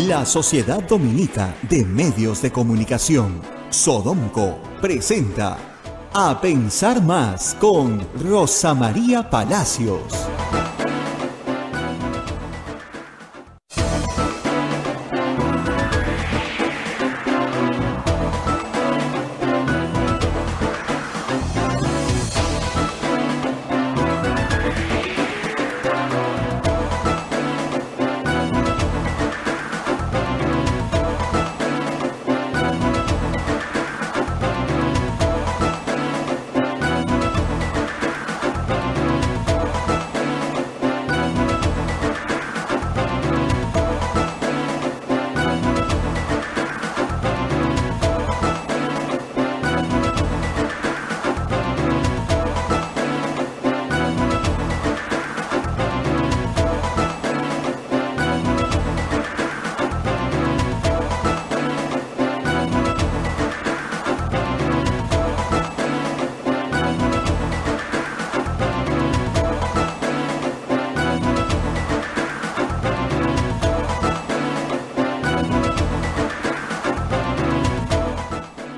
La Sociedad Dominica de Medios de Comunicación, Sodomco, presenta A Pensar Más con Rosa María Palacios.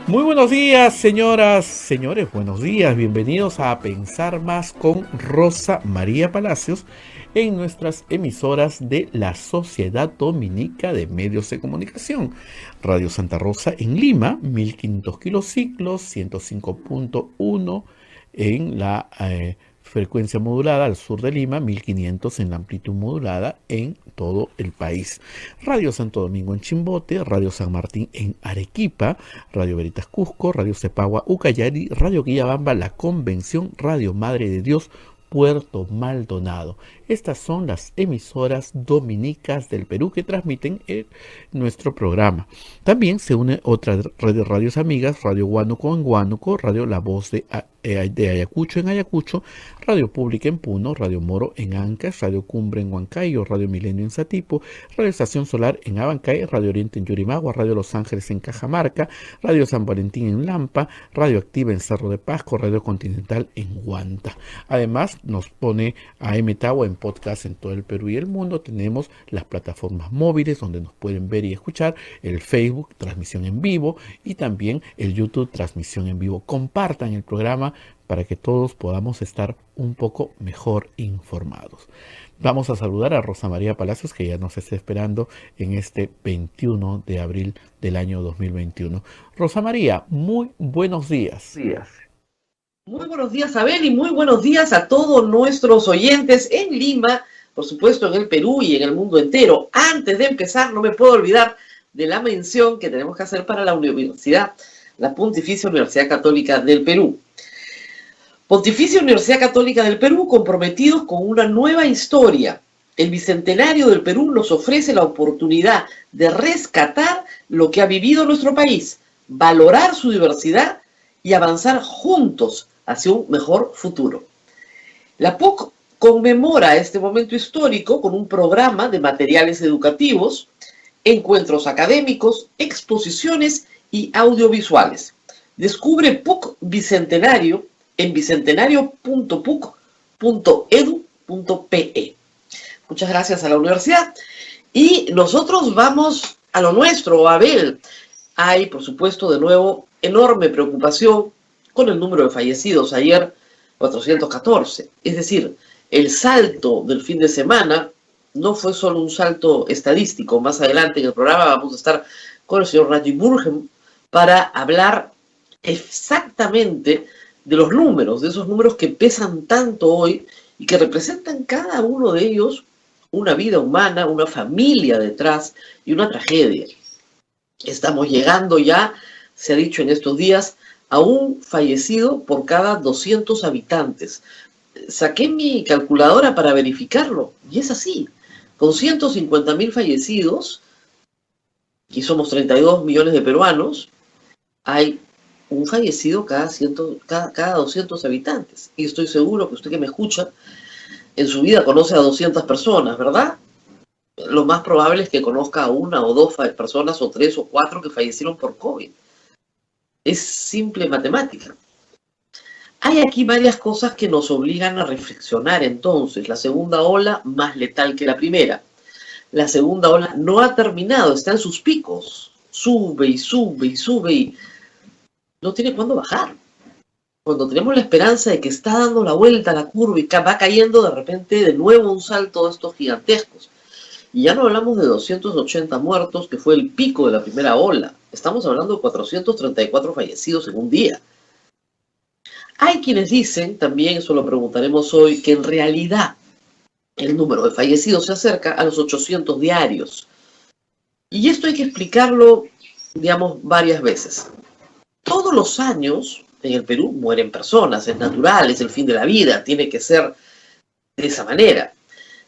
Muy buenos días, señoras, señores, buenos días, bienvenidos a Pensar Más con Rosa María Palacios en nuestras emisoras de la Sociedad Dominica de Medios de Comunicación. Radio Santa Rosa en Lima, 1500 kilociclos, 105.1 en la frecuencia modulada al sur de Lima, 1500 en la amplitud modulada en todo el país. Radio Santo Domingo en Chimbote, Radio San Martín en Arequipa, Radio Veritas Cusco, Radio Cepagua Ucayali, Radio Quillabamba La Convención, Radio Madre de Dios Puerto Maldonado. Estas son las emisoras dominicas del Perú que transmiten nuestro programa. También se une otra red de radios amigas, Radio Huánuco en Huánuco, Radio La Voz de Ayacucho en Ayacucho, Radio Pública en Puno, Radio Moro en Ancash, Radio Cumbre en Huancayo, Radio Milenio en Satipo, Radio Estación Solar en Abancay, Radio Oriente en Yurimagua, Radio Los Ángeles en Cajamarca, Radio San Valentín en Lampa, Radio Activa en Cerro de Pasco, Radio Continental en Huanta. Además, nos pone a Tawa en podcast en todo el Perú y el mundo. Tenemos las plataformas móviles donde nos pueden ver y escuchar, el Facebook, transmisión en vivo, y también el YouTube, transmisión en vivo. Compartan el programa para que todos podamos estar un poco mejor informados. Vamos a saludar a Rosa María Palacios, que ya nos está esperando en este 21 de abril del año 2021. Rosa María, muy buenos días. Muy buenos días, Abel, y muy buenos días a todos nuestros oyentes en Lima, por supuesto en el Perú y en el mundo entero. Antes de empezar, no me puedo olvidar de la mención que tenemos que hacer para la universidad, la Pontificia Universidad Católica del Perú. Pontificia Universidad Católica del Perú, comprometidos con una nueva historia. El Bicentenario del Perú nos ofrece la oportunidad de rescatar lo que ha vivido nuestro país, valorar su diversidad y avanzar juntos hacia un mejor futuro. La PUC conmemora este momento histórico con un programa de materiales educativos, encuentros académicos, exposiciones y audiovisuales. Descubre PUC Bicentenario en bicentenario.puc.edu.pe. Muchas gracias a la universidad. Y nosotros vamos a lo nuestro, Abel. Hay, por supuesto, de nuevo, enorme preocupación con el número de fallecidos. Ayer, 414. Es decir, el salto del fin de semana no fue solo un salto estadístico. Más adelante en el programa vamos a estar con el señor Raji Burgem para hablar exactamente de los números, de esos números que pesan tanto hoy y que representan cada uno de ellos una vida humana, una familia detrás y una tragedia. Estamos llegando ya, se ha dicho en estos días, a un fallecido por cada 200 habitantes. Saqué mi calculadora para verificarlo y es así. Con 150.000 fallecidos, y somos 32 millones de peruanos, hay un fallecido cada 200 habitantes. Y estoy seguro que usted que me escucha, en su vida conoce a 200 personas, ¿verdad? Lo más probable es que conozca a una o dos personas, o tres o cuatro que fallecieron por COVID. Es simple matemática. Hay aquí varias cosas que nos obligan a reflexionar entonces. La segunda ola más letal que la primera. La segunda ola no ha terminado, está en sus picos. Sube y sube y sube y no tiene cuándo bajar. Cuando tenemos la esperanza de que está dando la vuelta a la curva y va cayendo de repente de nuevo un salto de estos gigantescos. Y ya no hablamos de 280 muertos, que fue el pico de la primera ola. Estamos hablando de 434 fallecidos en un día. Hay quienes dicen, también eso lo preguntaremos hoy, que en realidad el número de fallecidos se acerca a los 800 diarios. Y esto hay que explicarlo, digamos, varias veces. Todos los años en el Perú mueren personas, es natural, es el fin de la vida, tiene que ser de esa manera.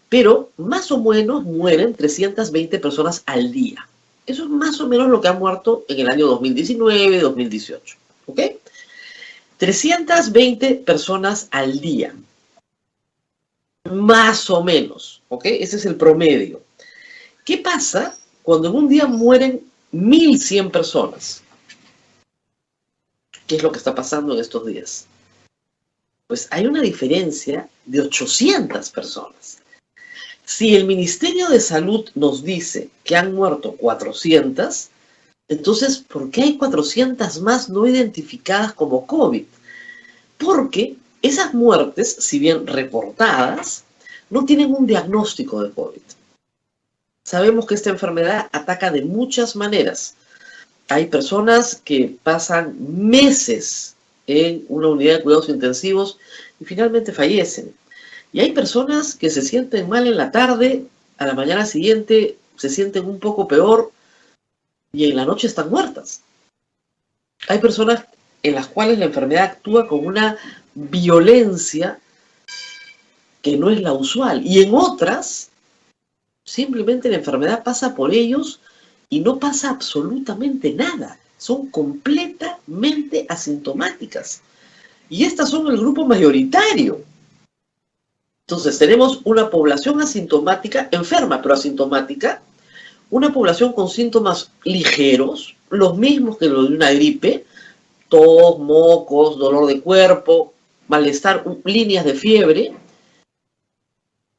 Pero más o menos mueren 320 personas al día. Eso es más o menos lo que han muerto en el año 2019, 2018. ¿Ok? 320 personas al día. Más o menos. ¿Ok? Ese es el promedio. ¿Qué pasa cuando en un día mueren 1.100 personas? ¿Qué es lo que está pasando en estos días? Pues hay una diferencia de 800 personas. Si el Ministerio de Salud nos dice que han muerto 400, entonces, ¿por qué hay 400 más no identificadas como COVID? Porque esas muertes, si bien reportadas, no tienen un diagnóstico de COVID. Sabemos que esta enfermedad ataca de muchas maneras. Hay personas que pasan meses en una unidad de cuidados intensivos y finalmente fallecen. Y hay personas que se sienten mal en la tarde, a la mañana siguiente se sienten un poco peor y en la noche están muertas. Hay personas en las cuales la enfermedad actúa con una violencia que no es la usual. Y en otras, simplemente la enfermedad pasa por ellos y no pasa absolutamente nada. Son completamente asintomáticas. Y estas son el grupo mayoritario. Entonces tenemos una población asintomática, enferma pero asintomática, una población con síntomas ligeros, los mismos que los de una gripe, tos, mocos, dolor de cuerpo, malestar, líneas de fiebre,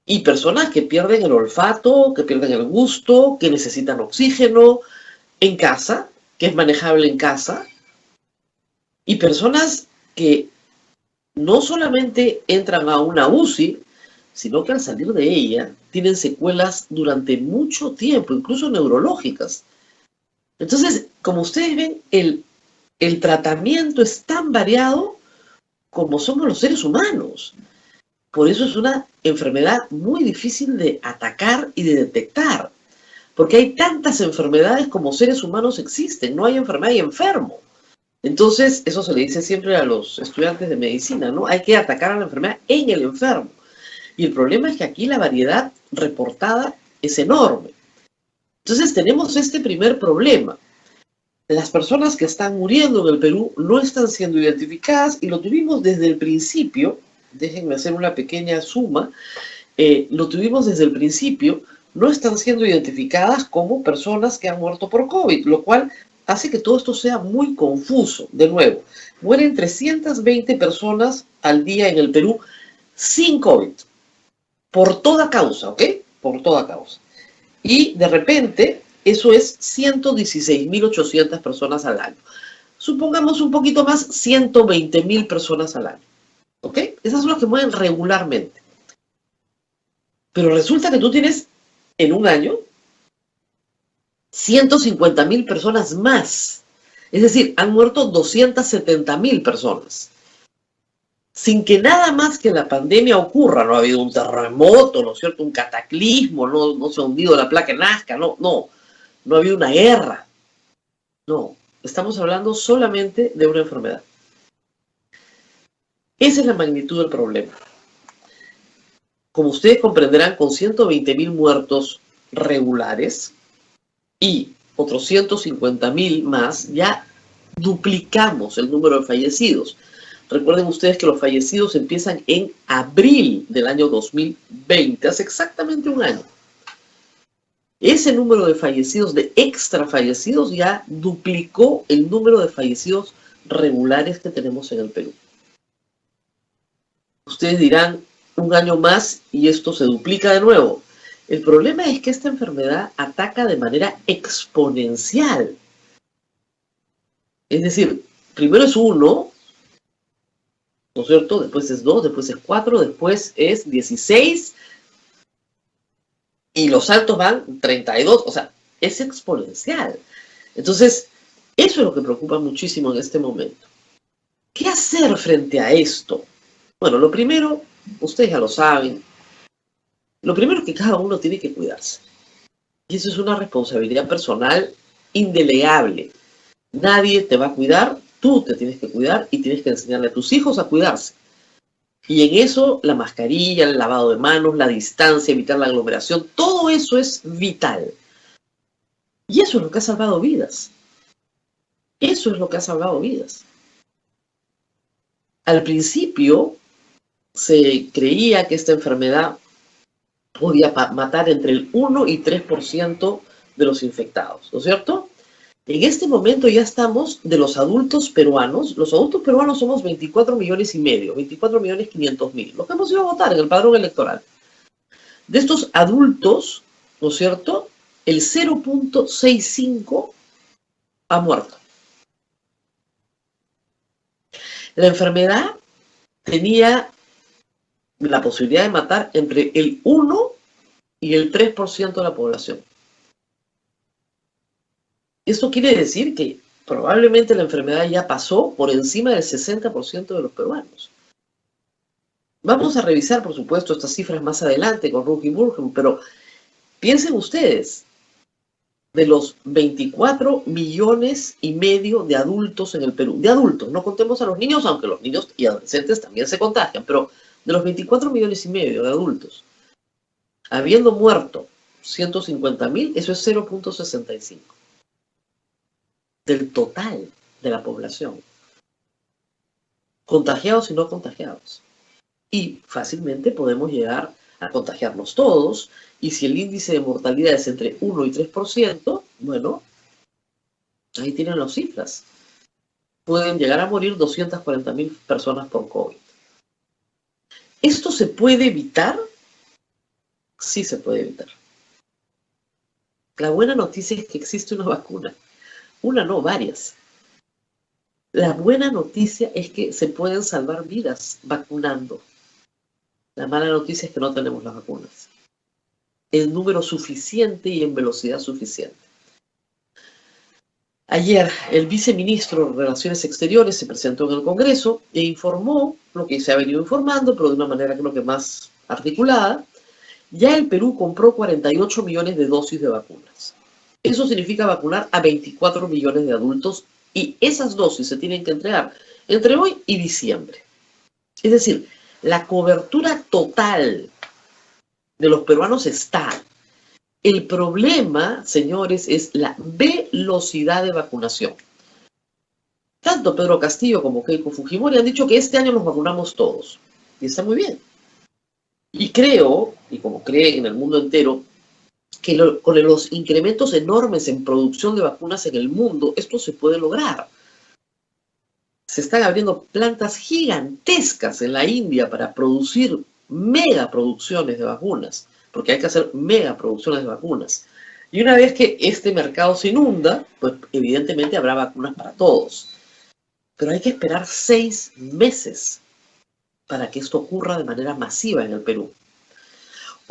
y personas que pierden el olfato, que pierden el gusto, que necesitan oxígeno en casa, que es manejable en casa, y personas que no solamente entran a una UCI, sino que al salir de ella tienen secuelas durante mucho tiempo, incluso neurológicas. Entonces, como ustedes ven, el tratamiento es tan variado como somos los seres humanos. Por eso es una enfermedad muy difícil de atacar y de detectar, porque hay tantas enfermedades como seres humanos existen, no hay enfermedad, hay enfermo. Entonces, eso se le dice siempre a los estudiantes de medicina, ¿no? Hay que atacar a la enfermedad en el enfermo. Y el problema es que aquí la variedad reportada es enorme. Entonces tenemos este primer problema. Las personas que están muriendo en el Perú no están siendo identificadas y lo tuvimos desde el principio. Déjenme hacer una pequeña suma. Lo tuvimos desde el principio. No están siendo identificadas como personas que han muerto por COVID, lo cual hace que todo esto sea muy confuso. De nuevo, mueren 320 personas al día en el Perú sin COVID. Por toda causa, ¿ok? Por toda causa. Y de repente, eso es 116.800 personas al año. Supongamos un poquito más, 120.000 personas al año. ¿Ok? Esas son las que mueren regularmente. Pero resulta que tú tienes, en un año, 150.000 personas más. Es decir, han muerto 270.000 personas. Sin que nada más que la pandemia ocurra. No ha habido un terremoto, ¿no es cierto? Un cataclismo, no se ha hundido la placa de Nazca, no ha habido una guerra. No, estamos hablando solamente de una enfermedad. Esa es la magnitud del problema. Como ustedes comprenderán, con 120.000 muertos regulares y otros 150.000 más, ya duplicamos el número de fallecidos. Recuerden ustedes que los fallecidos empiezan en abril del año 2020, hace exactamente un año. Ese número de fallecidos, de extra fallecidos, ya duplicó el número de fallecidos regulares que tenemos en el Perú. Ustedes dirán, un año más y esto se duplica de nuevo. El problema es que esta enfermedad ataca de manera exponencial. Es decir, primero es 1, ¿no es cierto? Después es 2, después es 4, después es 16 y los saltos van 32, o sea, es exponencial. Entonces, eso es lo que preocupa muchísimo en este momento. ¿Qué hacer frente a esto? Bueno, lo primero, ustedes ya lo saben, lo primero es que cada uno tiene que cuidarse. Y eso es una responsabilidad personal indelegable. Nadie te va a cuidar, tú te tienes que cuidar y tienes que enseñarle a tus hijos a cuidarse. Y en eso la mascarilla, el lavado de manos, la distancia, evitar la aglomeración, todo eso es vital. Y eso es lo que ha salvado vidas. Eso es lo que ha salvado vidas. Al principio se creía que esta enfermedad podía matar entre el 1 y 3% de los infectados, ¿no es cierto? En este momento ya estamos de los adultos peruanos somos 24 millones y medio, 24 millones 500 mil, los que hemos ido a votar en el padrón electoral. De estos adultos, ¿no es cierto?, el 0.65 ha muerto. La enfermedad tenía la posibilidad de matar entre el 1 y el 3% de la población. Esto quiere decir que probablemente la enfermedad ya pasó por encima del 60% de los peruanos. Vamos a revisar, por supuesto, estas cifras más adelante con Ruki Burgum, pero piensen ustedes, de los 24 millones y medio de adultos en el Perú, de adultos, no contemos a los niños, aunque los niños y adolescentes también se contagian, pero de los 24 millones y medio de adultos, habiendo muerto 150.000, eso es 0.65 del total de la población, contagiados y no contagiados. Y fácilmente podemos llegar a contagiarnos todos, y si el índice de mortalidad es entre 1 y 3%, bueno, ahí tienen las cifras. Pueden llegar a morir 240.000 personas por COVID. ¿Esto se puede evitar? Sí se puede evitar. La buena noticia es que existe una vacuna. Una no, varias. La buena noticia es que se pueden salvar vidas vacunando. La mala noticia es que no tenemos las vacunas en número suficiente y en velocidad suficiente. Ayer el viceministro de Relaciones Exteriores se presentó en el Congreso e informó lo que se ha venido informando, pero de una manera creo que más articulada. Ya el Perú compró 48 millones de dosis de vacunas. Eso significa vacunar a 24 millones de adultos y esas dosis se tienen que entregar entre hoy y diciembre. Es decir, la cobertura total de los peruanos está. El problema, señores, es la velocidad de vacunación. Tanto Pedro Castillo como Keiko Fujimori han dicho que este año nos vacunamos todos. Y está muy bien. Y creo, y como creen en el mundo entero, que con los incrementos enormes en producción de vacunas en el mundo, esto se puede lograr. Se están abriendo plantas gigantescas en la India para producir megaproducciones de vacunas, porque hay que hacer megaproducciones de vacunas. Y una vez que este mercado se inunda, pues evidentemente habrá vacunas para todos. Pero hay que esperar 6 meses para que esto ocurra de manera masiva en el Perú.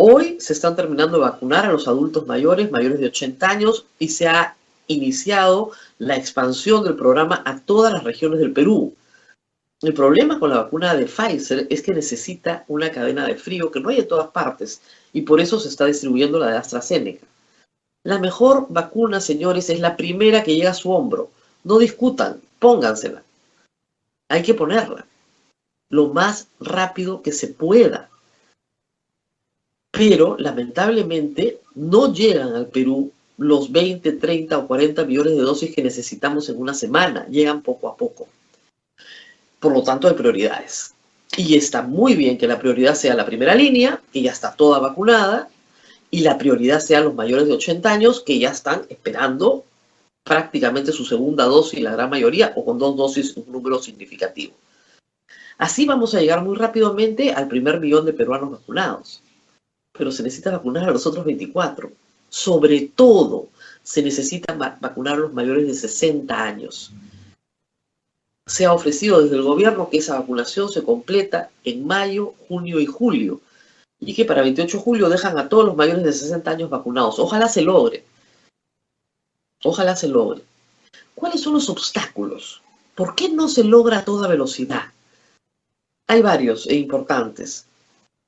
Hoy se están terminando de vacunar a los adultos mayores de 80 años, y se ha iniciado la expansión del programa a todas las regiones del Perú. El problema con la vacuna de Pfizer es que necesita una cadena de frío que no hay en todas partes, y por eso se está distribuyendo la de AstraZeneca. La mejor vacuna, señores, es la primera que llega a su hombro. No discutan, póngansela. Hay que ponerla lo más rápido que se pueda. Pero, lamentablemente, no llegan al Perú los 20, 30 o 40 millones de dosis que necesitamos en una semana. Llegan poco a poco. Por lo tanto, hay prioridades. Y está muy bien que la prioridad sea la primera línea, que ya está toda vacunada, y la prioridad sean los mayores de 80 años, que ya están esperando prácticamente su segunda dosis, la gran mayoría, o con 2 dosis, un número significativo. Así vamos a llegar muy rápidamente al primer millón de peruanos vacunados. pero se necesita vacunar a los otros 24. Sobre todo, se necesita vacunar a los mayores de 60 años. Se ha ofrecido desde el gobierno que esa vacunación se completa en mayo, junio y julio, y que para 28 de julio dejan a todos los mayores de 60 años vacunados. Ojalá se logre. Ojalá se logre. ¿Cuáles son los obstáculos? ¿Por qué no se logra a toda velocidad? Hay varios e importantes.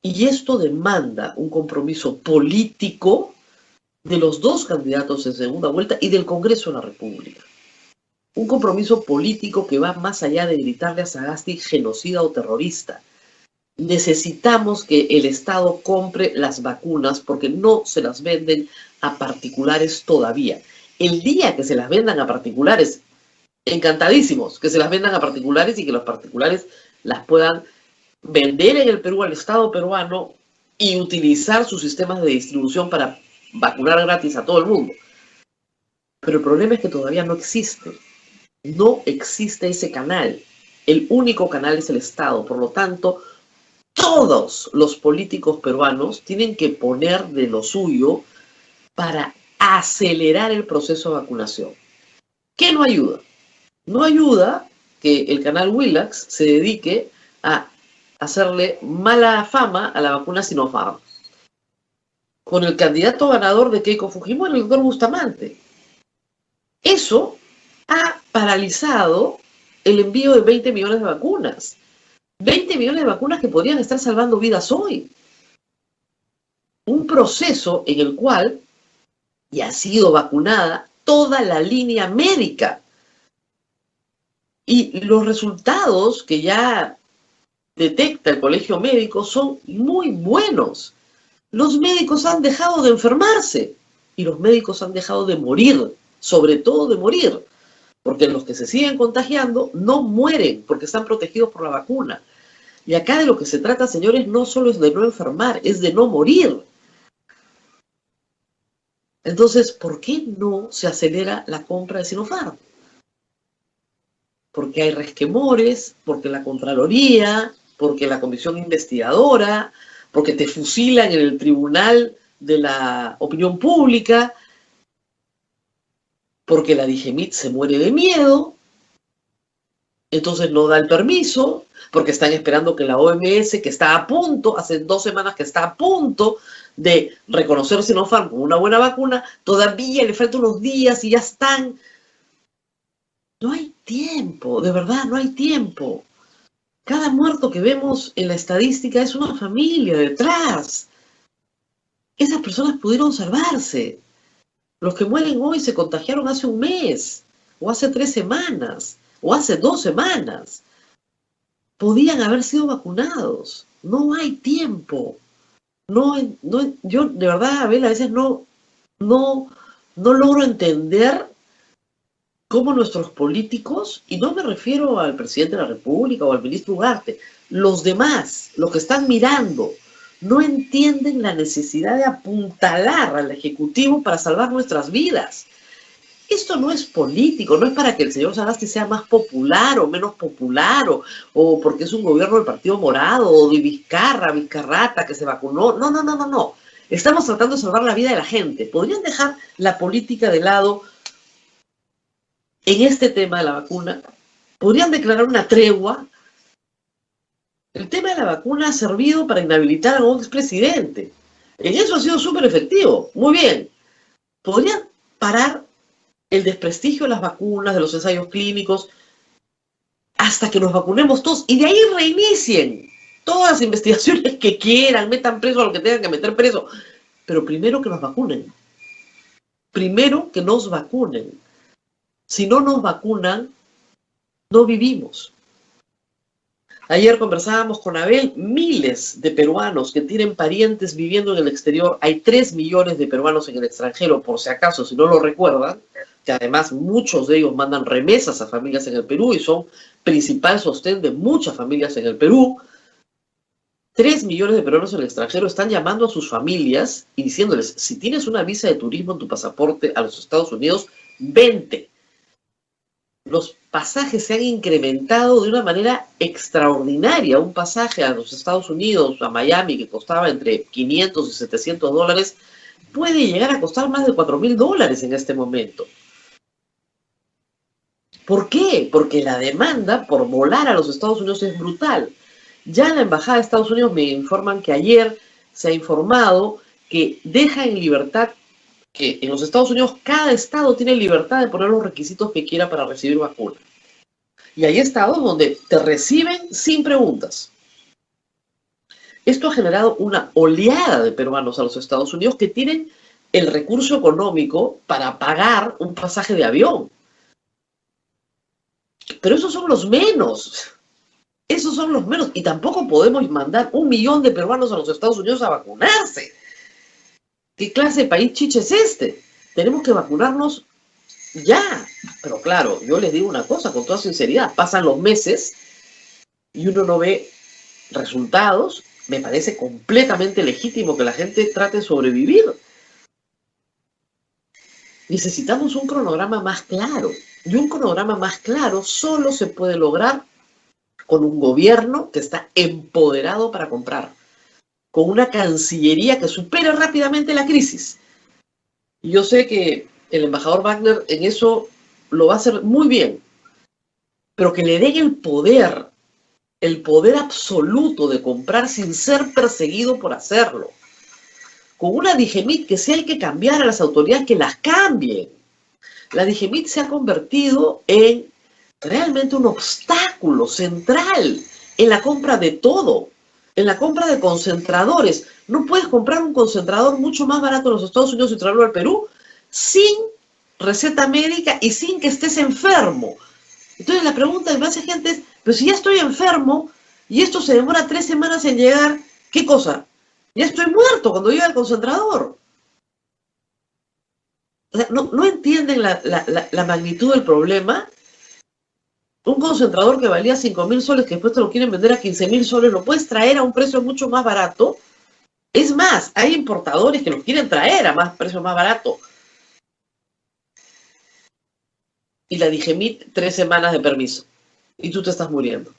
Y esto demanda un compromiso político de los dos candidatos en segunda vuelta y del Congreso de la República. Un compromiso político que va más allá de gritarle a Sagasti genocida o terrorista. Necesitamos que el Estado compre las vacunas porque no se las venden a particulares todavía. El día que se las vendan a particulares, encantadísimos, que se las vendan a particulares y que los particulares las puedan vender en el Perú al Estado peruano y utilizar sus sistemas de distribución para vacunar gratis a todo el mundo. Pero el problema es que todavía no existe. No existe ese canal. El único canal es el Estado. Por lo tanto, todos los políticos peruanos tienen que poner de lo suyo para acelerar el proceso de vacunación. ¿Qué no ayuda? No ayuda que el canal Willax se dedique a hacerle mala fama a la vacuna Sinopharm, con el candidato ganador de Keiko Fujimori, el doctor Bustamante. Eso ha paralizado el envío de 20 millones de vacunas. 20 millones de vacunas que podrían estar salvando vidas hoy. Un proceso en el cual ya ha sido vacunada toda la línea médica. Y los resultados que ya detecta el colegio médico son muy buenos. Los médicos han dejado de enfermarse y los médicos han dejado de morir, sobre todo de morir, porque los que se siguen contagiando no mueren porque están protegidos por la vacuna. Y acá de lo que se trata, señores, no solo es de no enfermar, es de no morir. Entonces, ¿por qué no se acelera la compra de Sinopharm? Porque hay resquemores, porque la Contraloría, porque la Comisión Investigadora, porque te fusilan en el Tribunal de la Opinión Pública, porque la DIGEMIT se muere de miedo, entonces no da el permiso, porque están esperando que la OMS, que está a punto, hace 2 semanas que está a punto de reconocer Sinopharm como una buena vacuna, todavía le faltan unos días y ya están. No hay tiempo, de verdad, no hay tiempo. Cada muerto que vemos en la estadística es una familia detrás. Esas personas pudieron salvarse. Los que mueren hoy se contagiaron hace un mes, o hace 3 semanas, o hace 2 semanas. Podían haber sido vacunados. No hay tiempo. Yo de verdad, Abel, a veces no logro entender cómo nuestros políticos, y no me refiero al presidente de la República o al ministro Ugarte, los demás, los que están mirando, no entienden la necesidad de apuntalar al Ejecutivo para salvar nuestras vidas. Esto no es político, no es para que el señor Sagasti sea más popular o menos popular, o porque es un gobierno del Partido Morado, o de Vizcarrata, que se vacunó. No. Estamos tratando de salvar la vida de la gente. ¿Podrían dejar la política de lado en este tema de la vacuna? ¿Podrían declarar una tregua? El tema de la vacuna ha servido para inhabilitar a un expresidente. En eso ha sido súper efectivo. Muy bien. ¿Podrían parar el desprestigio de las vacunas, de los ensayos clínicos, hasta que nos vacunemos todos y de ahí reinicien todas las investigaciones que quieran, metan preso a lo que tengan que meter preso? Pero primero que nos vacunen. Primero que nos vacunen. Si no nos vacunan, no vivimos. Ayer conversábamos con Abel, miles de peruanos que tienen parientes viviendo en el exterior. Hay 3 millones de peruanos en el extranjero, por si acaso, si no lo recuerdan, que además muchos de ellos mandan remesas a familias en el Perú y son principal sostén de muchas familias en el Perú. 3 millones de peruanos en el extranjero están llamando a sus familias y diciéndoles, si tienes una visa de turismo en tu pasaporte a los Estados Unidos, vente. los pasajes se han incrementado de una manera extraordinaria. Un pasaje a los Estados Unidos, a Miami, que costaba entre 500 y 700 dólares, puede llegar a costar más de 4.000 dólares en este momento. ¿Por qué? Porque la demanda por volar a los Estados Unidos es brutal. Ya en la Embajada de Estados Unidos me informan que ayer se ha informado que deja en libertad, que en los Estados Unidos cada estado tiene libertad de poner los requisitos que quiera para recibir vacuna. Y hay estados donde te reciben sin preguntas. Esto ha generado una oleada de peruanos a los Estados Unidos que tienen el recurso económico para pagar un pasaje de avión. Pero esos son los menos. Esos son los menos. Y tampoco podemos mandar 1 millón de peruanos a los Estados Unidos a vacunarse. ¿Qué clase de país chiche es este? Tenemos que vacunarnos ya. Pero claro, yo les digo una cosa con toda sinceridad. Pasan los meses y uno no ve resultados. Me parece completamente legítimo que la gente trate de sobrevivir. Necesitamos un cronograma más claro. Y un cronograma más claro solo se puede lograr con un gobierno que está empoderado para comprar, con una cancillería que supere rápidamente la crisis. Y yo sé que el embajador Wagner en eso lo va a hacer muy bien, pero que le den el poder absoluto de comprar sin ser perseguido por hacerlo. Con una DIGEMIT que si hay que cambiar a las autoridades, que las cambien. La DIGEMIT se ha convertido en realmente un obstáculo central en la compra de todo, en la compra de concentradores. No puedes comprar un concentrador mucho más barato en los Estados Unidos y traerlo al Perú sin receta médica y sin que estés enfermo. Entonces la pregunta de más gente es, pero si ya estoy enfermo y esto se demora 3 semanas en llegar, ¿qué cosa? Ya estoy muerto cuando llega el concentrador. O sea, no entienden la magnitud del problema. Un concentrador que valía 5.000 soles, que después te lo quieren vender a 15.000 soles, lo puedes traer a un precio mucho más barato. Es más, hay importadores que lo quieren traer a precio más barato. Y la DIGEMIT 3 semanas de permiso. Y tú te estás muriendo.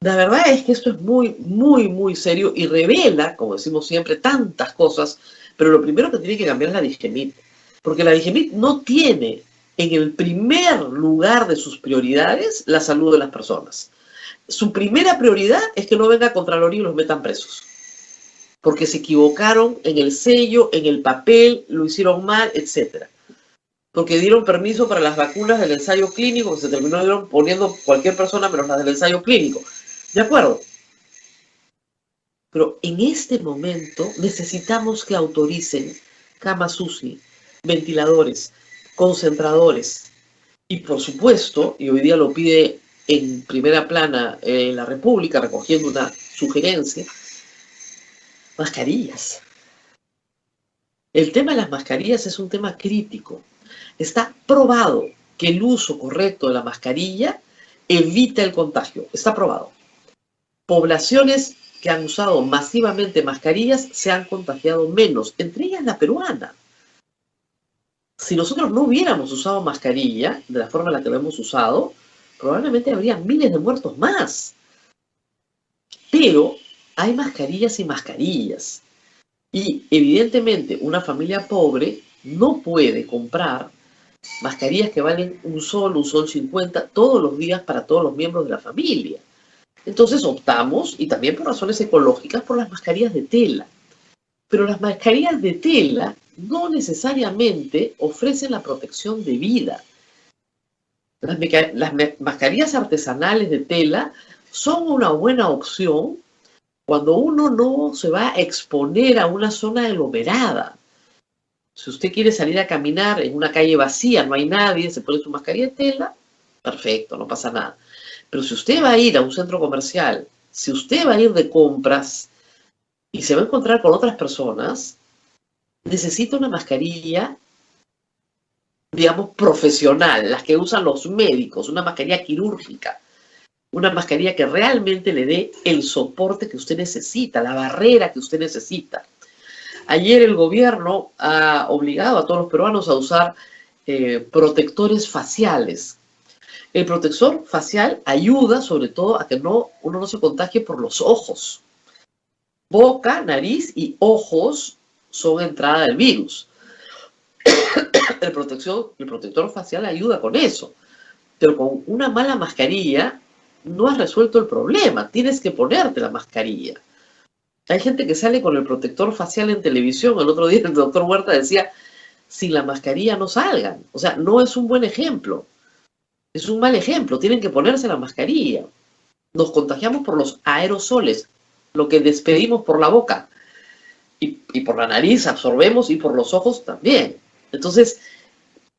La verdad es que esto es muy, muy, muy serio y revela, como decimos siempre, tantas cosas. Pero lo primero que tiene que cambiar es la DIGEMIT. Porque la DIGEMIT no tiene en el primer lugar de sus prioridades la salud de las personas. Su primera prioridad es que no venga Contraloría y los metan presos. Porque se equivocaron en el sello, en el papel, lo hicieron mal, etc. Porque dieron permiso para las vacunas del ensayo clínico, que se terminaron poniendo cualquier persona menos las del ensayo clínico. ¿De acuerdo? Pero en este momento necesitamos que autoricen camas UCI, ventiladores, concentradores. Y por supuesto, y hoy día lo pide en primera plana la República, recogiendo una sugerencia, mascarillas. El tema de las mascarillas es un tema crítico. Está probado que el uso correcto de la mascarilla evita el contagio. Está probado. Poblaciones que han usado masivamente mascarillas se han contagiado menos, entre ellas la peruana. Si nosotros no hubiéramos usado mascarilla de la forma en la que lo hemos usado, probablemente habría miles de muertos más. Pero hay mascarillas y mascarillas. Y evidentemente una familia pobre no puede comprar mascarillas que valen un sol 50 todos los días para todos los miembros de la familia. Entonces optamos, y también por razones ecológicas, por las mascarillas de tela. Pero las mascarillas de tela no necesariamente ofrecen la protección de vida. Las mascarillas artesanales de tela son una buena opción cuando uno no se va a exponer a una zona aglomerada. Si usted quiere salir a caminar en una calle vacía, no hay nadie, se pone su mascarilla de tela, perfecto, no pasa nada. Pero si usted va a ir a un centro comercial, si usted va a ir de compras y se va a encontrar con otras personas, necesita una mascarilla, digamos, profesional, las que usan los médicos, una mascarilla quirúrgica, una mascarilla que realmente le dé el soporte que usted necesita, la barrera que usted necesita. Ayer el gobierno ha obligado a todos los peruanos a usar protectores faciales. El protector facial ayuda sobre todo a que uno no se contagie por los ojos. Boca, nariz y ojos son entrada del virus. El protector facial ayuda con eso. Pero con una mala mascarilla no has resuelto el problema. Tienes que ponerte la mascarilla. Hay gente que sale con el protector facial en televisión. El otro día el doctor Huerta decía, sin la mascarilla no salgan. O sea, no es un buen ejemplo. Es un mal ejemplo. Tienen que ponerse la mascarilla. Nos contagiamos por los aerosoles, lo que despedimos por la boca. Y por la nariz absorbemos y por los ojos también. Entonces,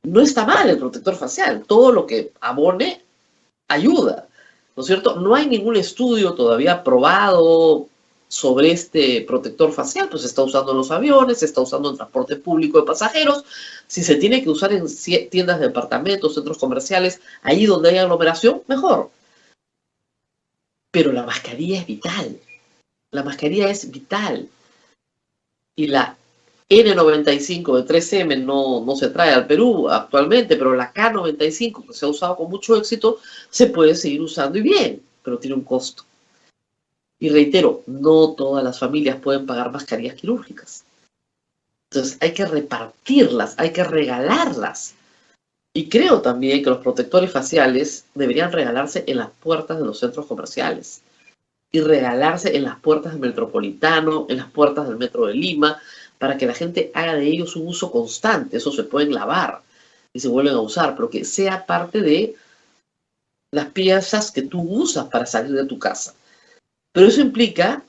no está mal el protector facial. Todo lo que abone ayuda, ¿no es cierto? No hay ningún estudio todavía probado sobre este protector facial, pues se está usando en los aviones, se está usando en transporte público de pasajeros. Si se tiene que usar en tiendas de departamentos, centros comerciales, ahí donde hay aglomeración, mejor. Pero la mascarilla es vital. La mascarilla es vital. Y la N95 de 3M no se trae al Perú actualmente, pero la K95, que se ha usado con mucho éxito, se puede seguir usando y bien, pero tiene un costo. Y reitero, no todas las familias pueden pagar mascarillas quirúrgicas. Entonces hay que repartirlas, hay que regalarlas. Y creo también que los protectores faciales deberían regalarse en las puertas de los centros comerciales y regalarse en las puertas del Metropolitano, en las puertas del Metro de Lima, para que la gente haga de ellos un uso constante. Eso se pueden lavar y se vuelven a usar, pero que sea parte de las piezas que tú usas para salir de tu casa. Pero eso implica,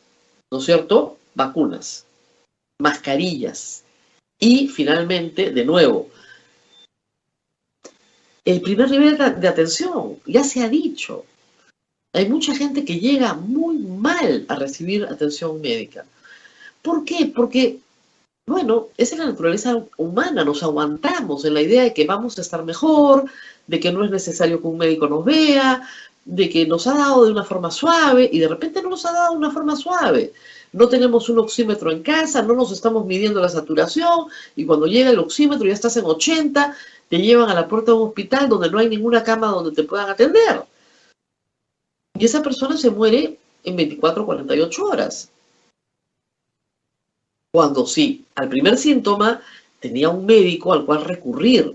¿no es cierto?, vacunas, mascarillas y finalmente, de nuevo, el primer nivel de atención. Ya se ha dicho, hay mucha gente que llega muy mal a recibir atención médica. ¿Por qué? Porque, bueno, esa es la naturaleza humana, nos aguantamos en la idea de que vamos a estar mejor, de que no es necesario que un médico nos vea, de que nos ha dado de una forma suave y de repente no nos ha dado de una forma suave. No tenemos un oxímetro en casa, no nos estamos midiendo la saturación y cuando llega el oxímetro ya estás en 80, te llevan a la puerta de un hospital donde no hay ninguna cama donde te puedan atender. Y esa persona se muere en 24 o 48 horas. Cuando sí, al primer síntoma tenía un médico al cual recurrir.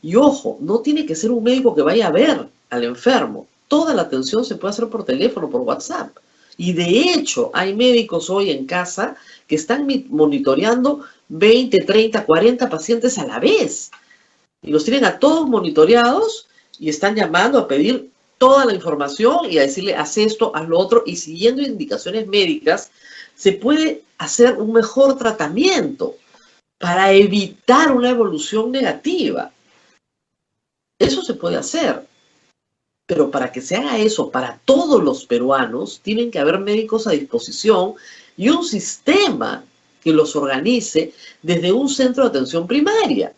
Y ojo, no tiene que ser un médico que vaya a ver al enfermo. Toda la atención se puede hacer por teléfono, por WhatsApp. Y de hecho, hay médicos hoy en casa que están monitoreando 20, 30, 40 pacientes a la vez. Y los tienen a todos monitoreados y están llamando a pedir toda la información y a decirle, haz esto, haz lo otro. Y siguiendo indicaciones médicas, se puede hacer un mejor tratamiento para evitar una evolución negativa. Eso se puede hacer. Pero para que se haga eso para todos los peruanos, tienen que haber médicos a disposición y un sistema que los organice desde un centro de atención primaria.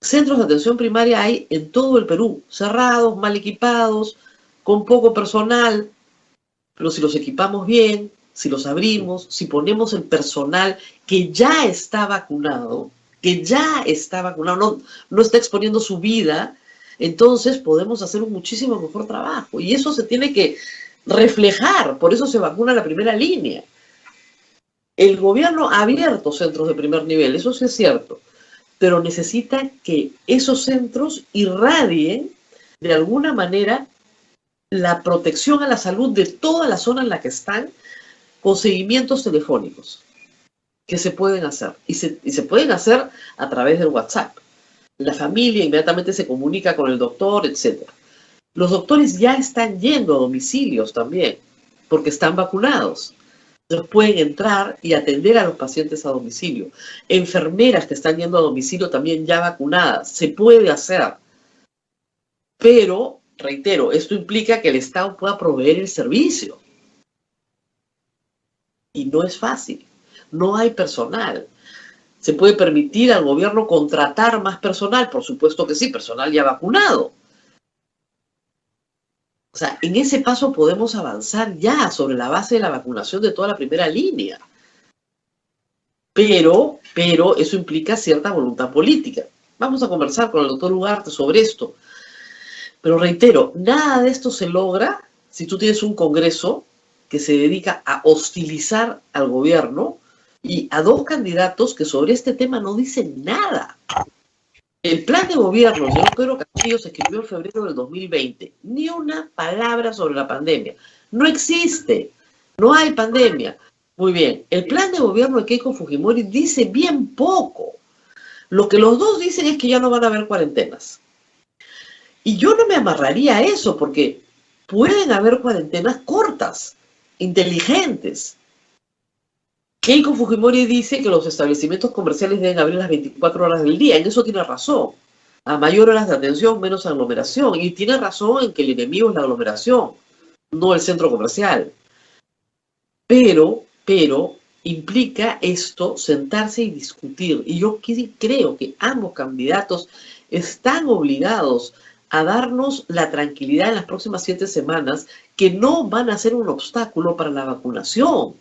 Centros de atención primaria hay en todo el Perú, cerrados, mal equipados, con poco personal, pero si los equipamos bien, si los abrimos, si ponemos el personal que ya está vacunado, no está exponiendo su vida, entonces podemos hacer un muchísimo mejor trabajo. Y eso se tiene que reflejar, por eso se vacuna la primera línea. El gobierno ha abierto centros de primer nivel, eso sí es cierto, pero necesita que esos centros irradien de alguna manera la protección a la salud de toda la zona en la que están con seguimientos telefónicos que se pueden hacer. Y se pueden hacer a través del WhatsApp. La familia inmediatamente se comunica con el doctor, etc. Los doctores ya están yendo a domicilios también, porque están vacunados. Entonces pueden entrar y atender a los pacientes a domicilio. Enfermeras que están yendo a domicilio también ya vacunadas. Se puede hacer. Pero, reitero, esto implica que el Estado pueda proveer el servicio. Y no es fácil. No hay personal. ¿Se puede permitir al gobierno contratar más personal? Por supuesto que sí, personal ya vacunado. O sea, en ese paso podemos avanzar ya sobre la base de la vacunación de toda la primera línea. Pero eso implica cierta voluntad política. Vamos a conversar con el doctor Ugarte sobre esto. Pero reitero, nada de esto se logra si tú tienes un Congreso que se dedica a hostilizar al gobierno y a dos candidatos que sobre este tema no dicen nada. El plan de gobierno, el señor Pedro Castillo, se escribió en febrero del 2020. Ni una palabra sobre la pandemia. No existe. No hay pandemia. Muy bien. El plan de gobierno de Keiko Fujimori dice bien poco. Lo que los dos dicen es que ya no van a haber cuarentenas. Y yo no me amarraría a eso, porque pueden haber cuarentenas cortas, inteligentes. Keiko Fujimori dice que los establecimientos comerciales deben abrir las 24 horas del día. En eso tiene razón. A mayor horas de atención, menos aglomeración. Y tiene razón en que el enemigo es la aglomeración, no el centro comercial. Pero implica esto sentarse y discutir. Y yo creo que ambos candidatos están obligados a darnos la tranquilidad en las próximas 7 semanas que no van a ser un obstáculo para la vacunación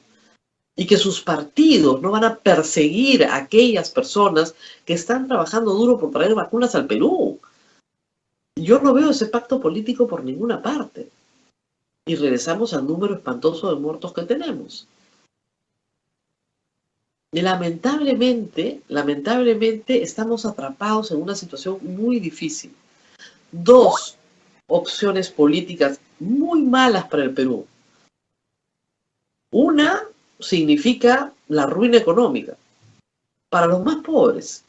y que sus partidos no van a perseguir a aquellas personas que están trabajando duro por traer vacunas al Perú. Yo no veo ese pacto político por ninguna parte. Y regresamos al número espantoso de muertos que tenemos. Y lamentablemente estamos atrapados en una situación muy difícil. Dos opciones políticas muy malas para el Perú. Una significa la ruina económica para los más pobres.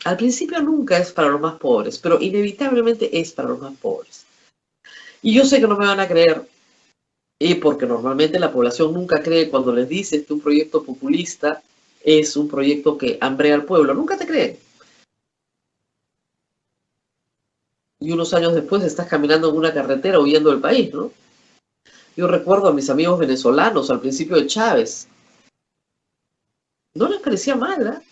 Al principio nunca es para los más pobres, pero inevitablemente es para los más pobres. Y yo sé que no me van a creer, porque normalmente la población nunca cree cuando les dices que un proyecto populista es un proyecto que hambrea al pueblo. Nunca te creen. Y unos años después estás caminando en una carretera huyendo del país, ¿no? Yo recuerdo a mis amigos venezolanos al principio de Chávez. No les parecía mala.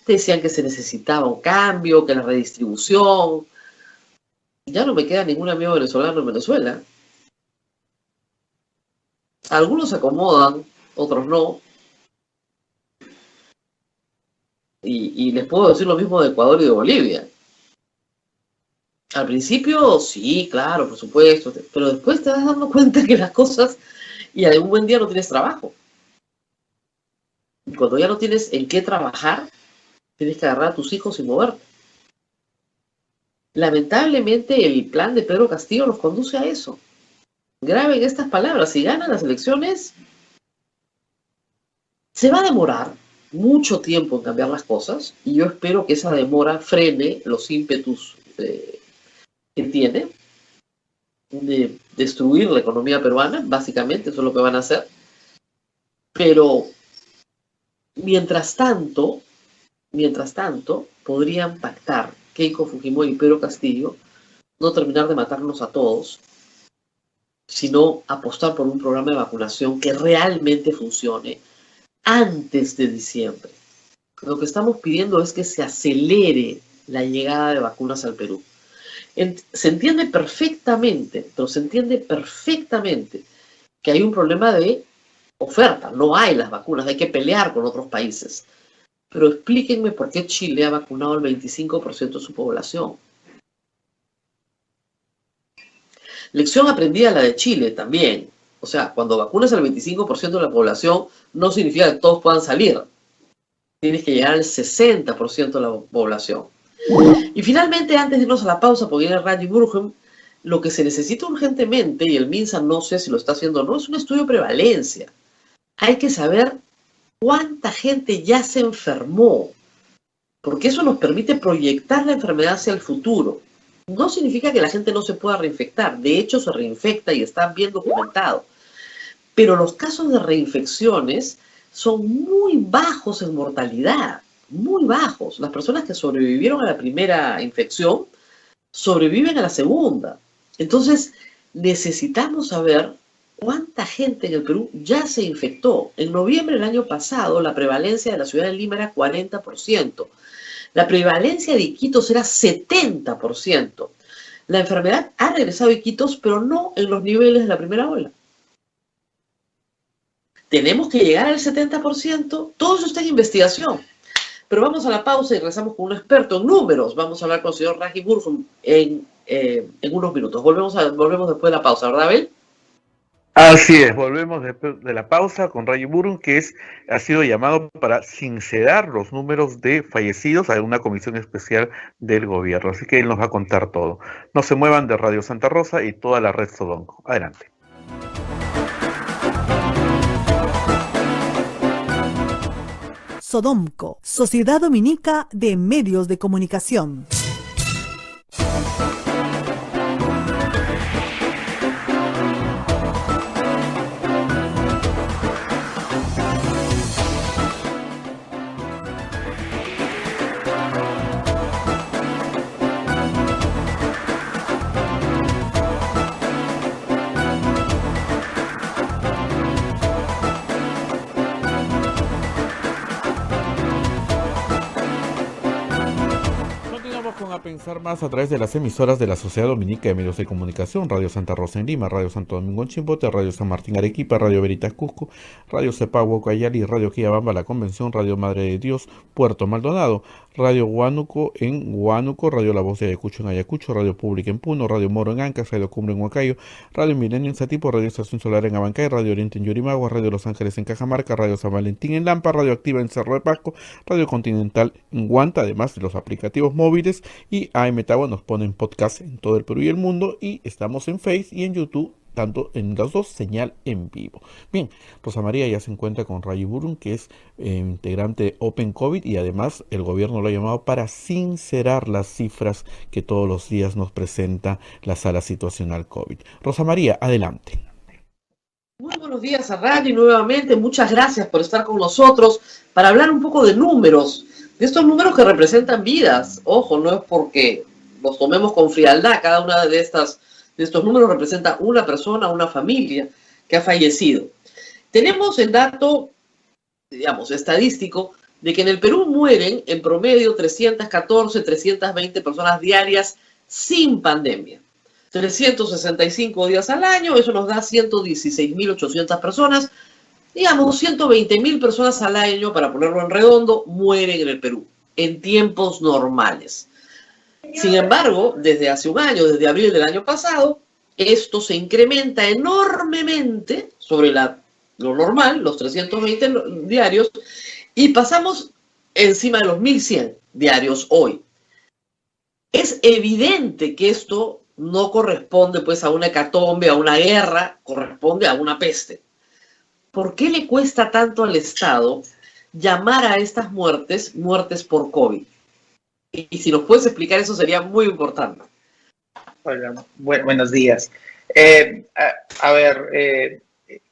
Te decían que se necesitaba un cambio, que la redistribución. Ya no me queda ningún amigo venezolano en Venezuela. Algunos se acomodan, otros no. Y les puedo decir lo mismo de Ecuador y de Bolivia. Al principio, sí, claro, por supuesto, pero después te vas dando cuenta que las cosas, y algún buen día no tienes trabajo. Y cuando ya no tienes en qué trabajar, tienes que agarrar a tus hijos y moverte. Lamentablemente, el plan de Pedro Castillo nos conduce a eso. Graben estas palabras: si ganan las elecciones, se va a demorar mucho tiempo en cambiar las cosas, y yo espero que esa demora frene los ímpetus que tiene de destruir la economía peruana. Básicamente eso es lo que van a hacer. Pero mientras tanto podrían pactar Keiko Fujimori y Pedro Castillo, no terminar de matarnos a todos, sino apostar por un programa de vacunación que realmente funcione antes de diciembre. Lo que estamos pidiendo es que se acelere la llegada de vacunas al Perú. Se entiende perfectamente, que hay un problema de oferta. No hay las vacunas, hay que pelear con otros países. Pero explíquenme por qué Chile ha vacunado al 25% de su población. Lección aprendida la de Chile también. O sea, cuando vacunas al 25% de la población, no significa que todos puedan salir. Tienes que llegar al 60% de la población. Y finalmente, antes de irnos a la pausa, porque viene Randy Burgum, lo que se necesita urgentemente, y el MINSA no sé si lo está haciendo o no, es un estudio de prevalencia. Hay que saber cuánta gente ya se enfermó, porque eso nos permite proyectar la enfermedad hacia el futuro. No significa que la gente no se pueda reinfectar, de hecho se reinfecta y está bien documentado. Pero los casos de reinfecciones son muy bajos en mortalidad, muy bajos. Las personas que sobrevivieron a la primera infección sobreviven a la segunda. Entonces, necesitamos saber cuánta gente en el Perú ya se infectó. En noviembre del año pasado, la prevalencia de la ciudad de Lima era 40%. La prevalencia de Iquitos era 70%. La enfermedad ha regresado a Iquitos, pero no en los niveles de la primera ola. Tenemos que llegar al 70%. Todo eso está en investigación. Pero vamos a la pausa y regresamos con un experto en números. Vamos a hablar con el señor Raji Bursum en unos minutos. Volvemos después de la pausa, ¿verdad, Abel? Así es, volvemos después de la pausa con Raji Bursum, que ha sido llamado para sincerar los números de fallecidos a una comisión especial del gobierno. Así que él nos va a contar todo. No se muevan de Radio Santa Rosa y toda la red Sodomco. Adelante. Sodomco, Sociedad Dominica de Medios de Comunicación. A pensar más a través de las emisoras de la Sociedad Dominica de Medios de Comunicación: Radio Santa Rosa en Lima, Radio Santo Domingo en Chimbote, Radio San Martín Arequipa, Radio Veritas Cusco, Radio Cepagua Cayali, Radio Quillabamba La Convención, Radio Madre de Dios Puerto Maldonado, Radio Huánuco en Huánuco, Radio La Voz de Ayacucho en Ayacucho, Radio Pública en Puno, Radio Moro en Ancas, Radio Cumbre en Huacayo, Radio Milenio en Satipo, Radio Estación Solar en Abancay, Radio Oriente en Yurimagua, Radio Los Ángeles en Cajamarca, Radio San Valentín en Lampa, Radio Activa en Cerro de Pasco, Radio Continental en Huanta, además de los aplicativos móviles, y AM Tagua nos pone en podcast en todo el Perú y el mundo, y estamos en Face y en YouTube, tanto en los dos, señal en vivo. Bien, Rosa María ya se encuentra con Raji Bursum, que es integrante de Open COVID, y además el gobierno lo ha llamado para sincerar las cifras que todos los días nos presenta la sala situacional COVID. Rosa María, adelante. Muy buenos días a Raji nuevamente, muchas gracias por estar con nosotros para hablar un poco de números, de estos números que representan vidas. Ojo, no es porque los tomemos con frialdad, cada una de estos números representa una persona, una familia que ha fallecido. Tenemos el dato, digamos, estadístico de que en el Perú mueren en promedio 314, 320 personas diarias sin pandemia. 365 días al año, eso nos da 116.800 personas. Digamos, 120.000 personas al año, para ponerlo en redondo, mueren en el Perú, en tiempos normales. Sin embargo, desde hace un año, desde abril del año pasado, esto se incrementa enormemente sobre lo normal, los 320 diarios, y pasamos encima de los 1.100 diarios hoy. Es evidente que esto no corresponde pues a una hecatombe, a una guerra, corresponde a una peste. ¿Por qué le cuesta tanto al Estado llamar a estas muertes por COVID? Y si nos puedes explicar eso sería muy importante. Hola, buenos días.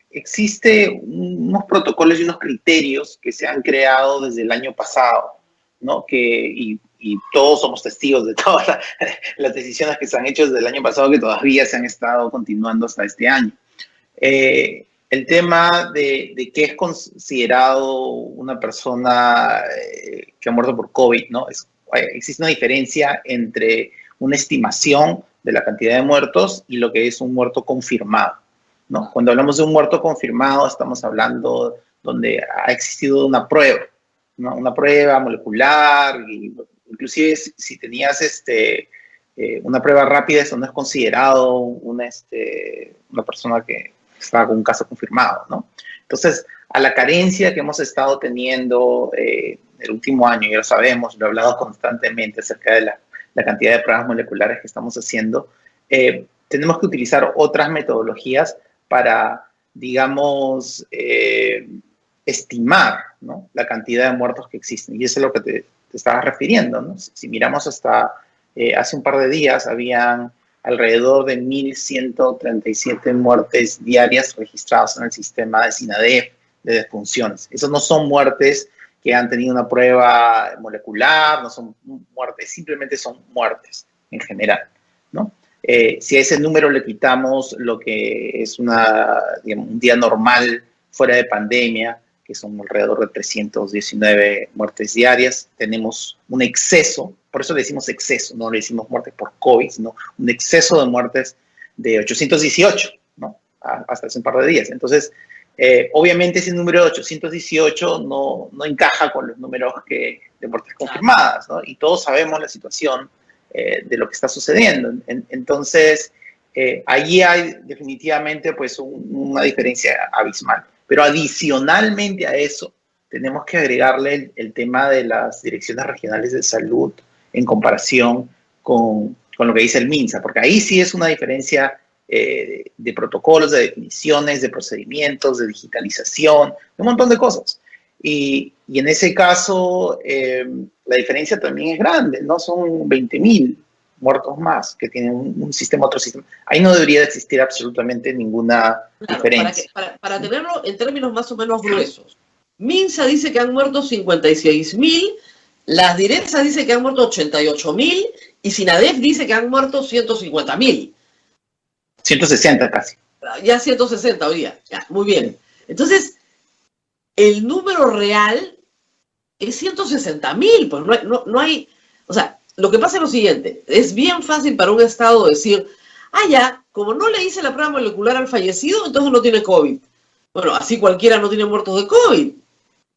Existe unos protocolos y unos criterios que se han creado desde el año pasado, ¿no? Y todos somos testigos de todas las decisiones que se han hecho desde el año pasado, que todavía se han estado continuando hasta este año. El tema de qué es considerado una persona que ha muerto por COVID, ¿no? Existe una diferencia entre una estimación de la cantidad de muertos y lo que es un muerto confirmado, ¿no? Cuando hablamos de un muerto confirmado, estamos hablando donde ha existido una prueba, ¿no? Una prueba molecular, y inclusive si tenías una prueba rápida, eso no es considerado una persona que estaba con un caso confirmado, ¿no? Entonces, a la carencia que hemos estado teniendo el último año, ya lo sabemos, lo he hablado constantemente acerca de la cantidad de pruebas moleculares que estamos haciendo, tenemos que utilizar otras metodologías para, digamos, estimar, ¿no?, la cantidad de muertos que existen. Y eso es lo que te estabas refiriendo, ¿no? Si miramos hasta hace un par de días, habían alrededor de 1.137 muertes diarias registradas en el sistema de SINADEF de defunciones. Esas no son muertes que han tenido una prueba molecular, no son muertes, simplemente son muertes en general, ¿no? Si a ese número le quitamos lo que es un día normal fuera de pandemia, que son alrededor de 319 muertes diarias, tenemos un exceso, por eso le decimos exceso, no le decimos muertes por COVID, sino un exceso de muertes de 818, ¿no?, hasta hace un par de días. Entonces, Obviamente ese número de 818 no encaja con los números de muertes confirmadas, ¿no? Y todos sabemos la situación de lo que está sucediendo. Entonces, allí hay definitivamente pues una diferencia abismal. Pero adicionalmente a eso, tenemos que agregarle el tema de las direcciones regionales de salud en comparación con lo que dice el MINSA, porque ahí sí es una diferencia de protocolos, de definiciones, de procedimientos, de digitalización, de un montón de cosas. Y en ese caso, la diferencia también es grande, ¿no? Son 20.000 muertos más que tienen un sistema, otro sistema. Ahí no debería existir absolutamente ninguna diferencia. Para tenerlo en términos más o menos gruesos, MINSA dice que han muerto 56.000, las DIRENSA dice que han muerto 88.000 y SINADEF dice que han muerto 150.000. 160 casi. Ya 160 hoy día. Ya, muy bien. Entonces, el número real es 160.000. Pues no hay... O sea, lo que pasa es lo siguiente. Es bien fácil para un Estado decir, ya, como no le hice la prueba molecular al fallecido, entonces no tiene COVID. Bueno, así cualquiera no tiene muertos de COVID.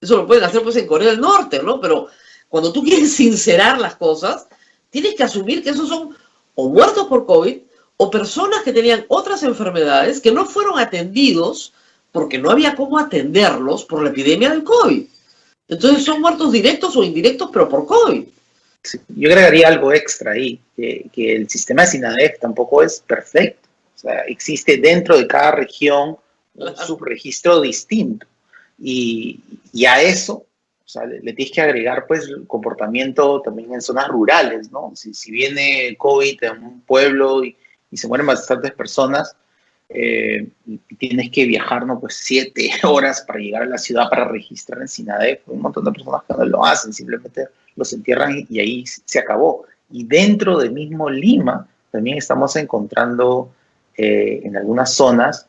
Eso lo pueden hacer pues en Corea del Norte, ¿no? Pero cuando tú quieres sincerar las cosas, tienes que asumir que esos son o muertos por COVID o personas que tenían otras enfermedades que no fueron atendidos porque no había cómo atenderlos por la epidemia del COVID. Entonces son muertos directos o indirectos, pero por COVID. Sí, yo agregaría algo extra ahí, que el sistema de SINADEF tampoco es perfecto. O sea, existe dentro de cada región un subregistro distinto. Y a eso, o sea, le tienes que agregar pues el comportamiento también en zonas rurales, ¿no? Si viene COVID en un pueblo y se mueren bastantes personas, y tienes que viajar, ¿no? Pues 7 horas para llegar a la ciudad para registrar en SINADEF. Un montón de personas que no lo hacen, simplemente los entierran y ahí se acabó. Y dentro de mismo Lima también estamos encontrando en algunas zonas,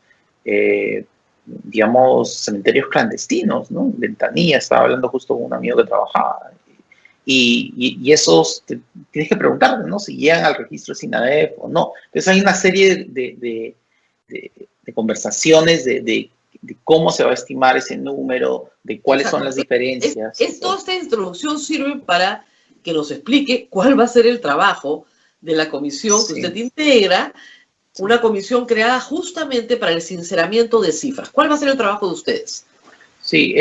digamos, cementerios clandestinos, ¿no? Ventanilla, estaba hablando justo con un amigo que trabajaba. Y esos, tienes que preguntarte, ¿no? Si llegan al registro de SINADEF o no. Entonces hay una serie de conversaciones de cómo se va a estimar ese número, de cuáles son las diferencias. Toda esta introducción sirve para que nos explique cuál va a ser el trabajo de la comisión que usted integra, una comisión creada justamente para el sinceramiento de cifras. ¿Cuál va a ser el trabajo de ustedes? Sí,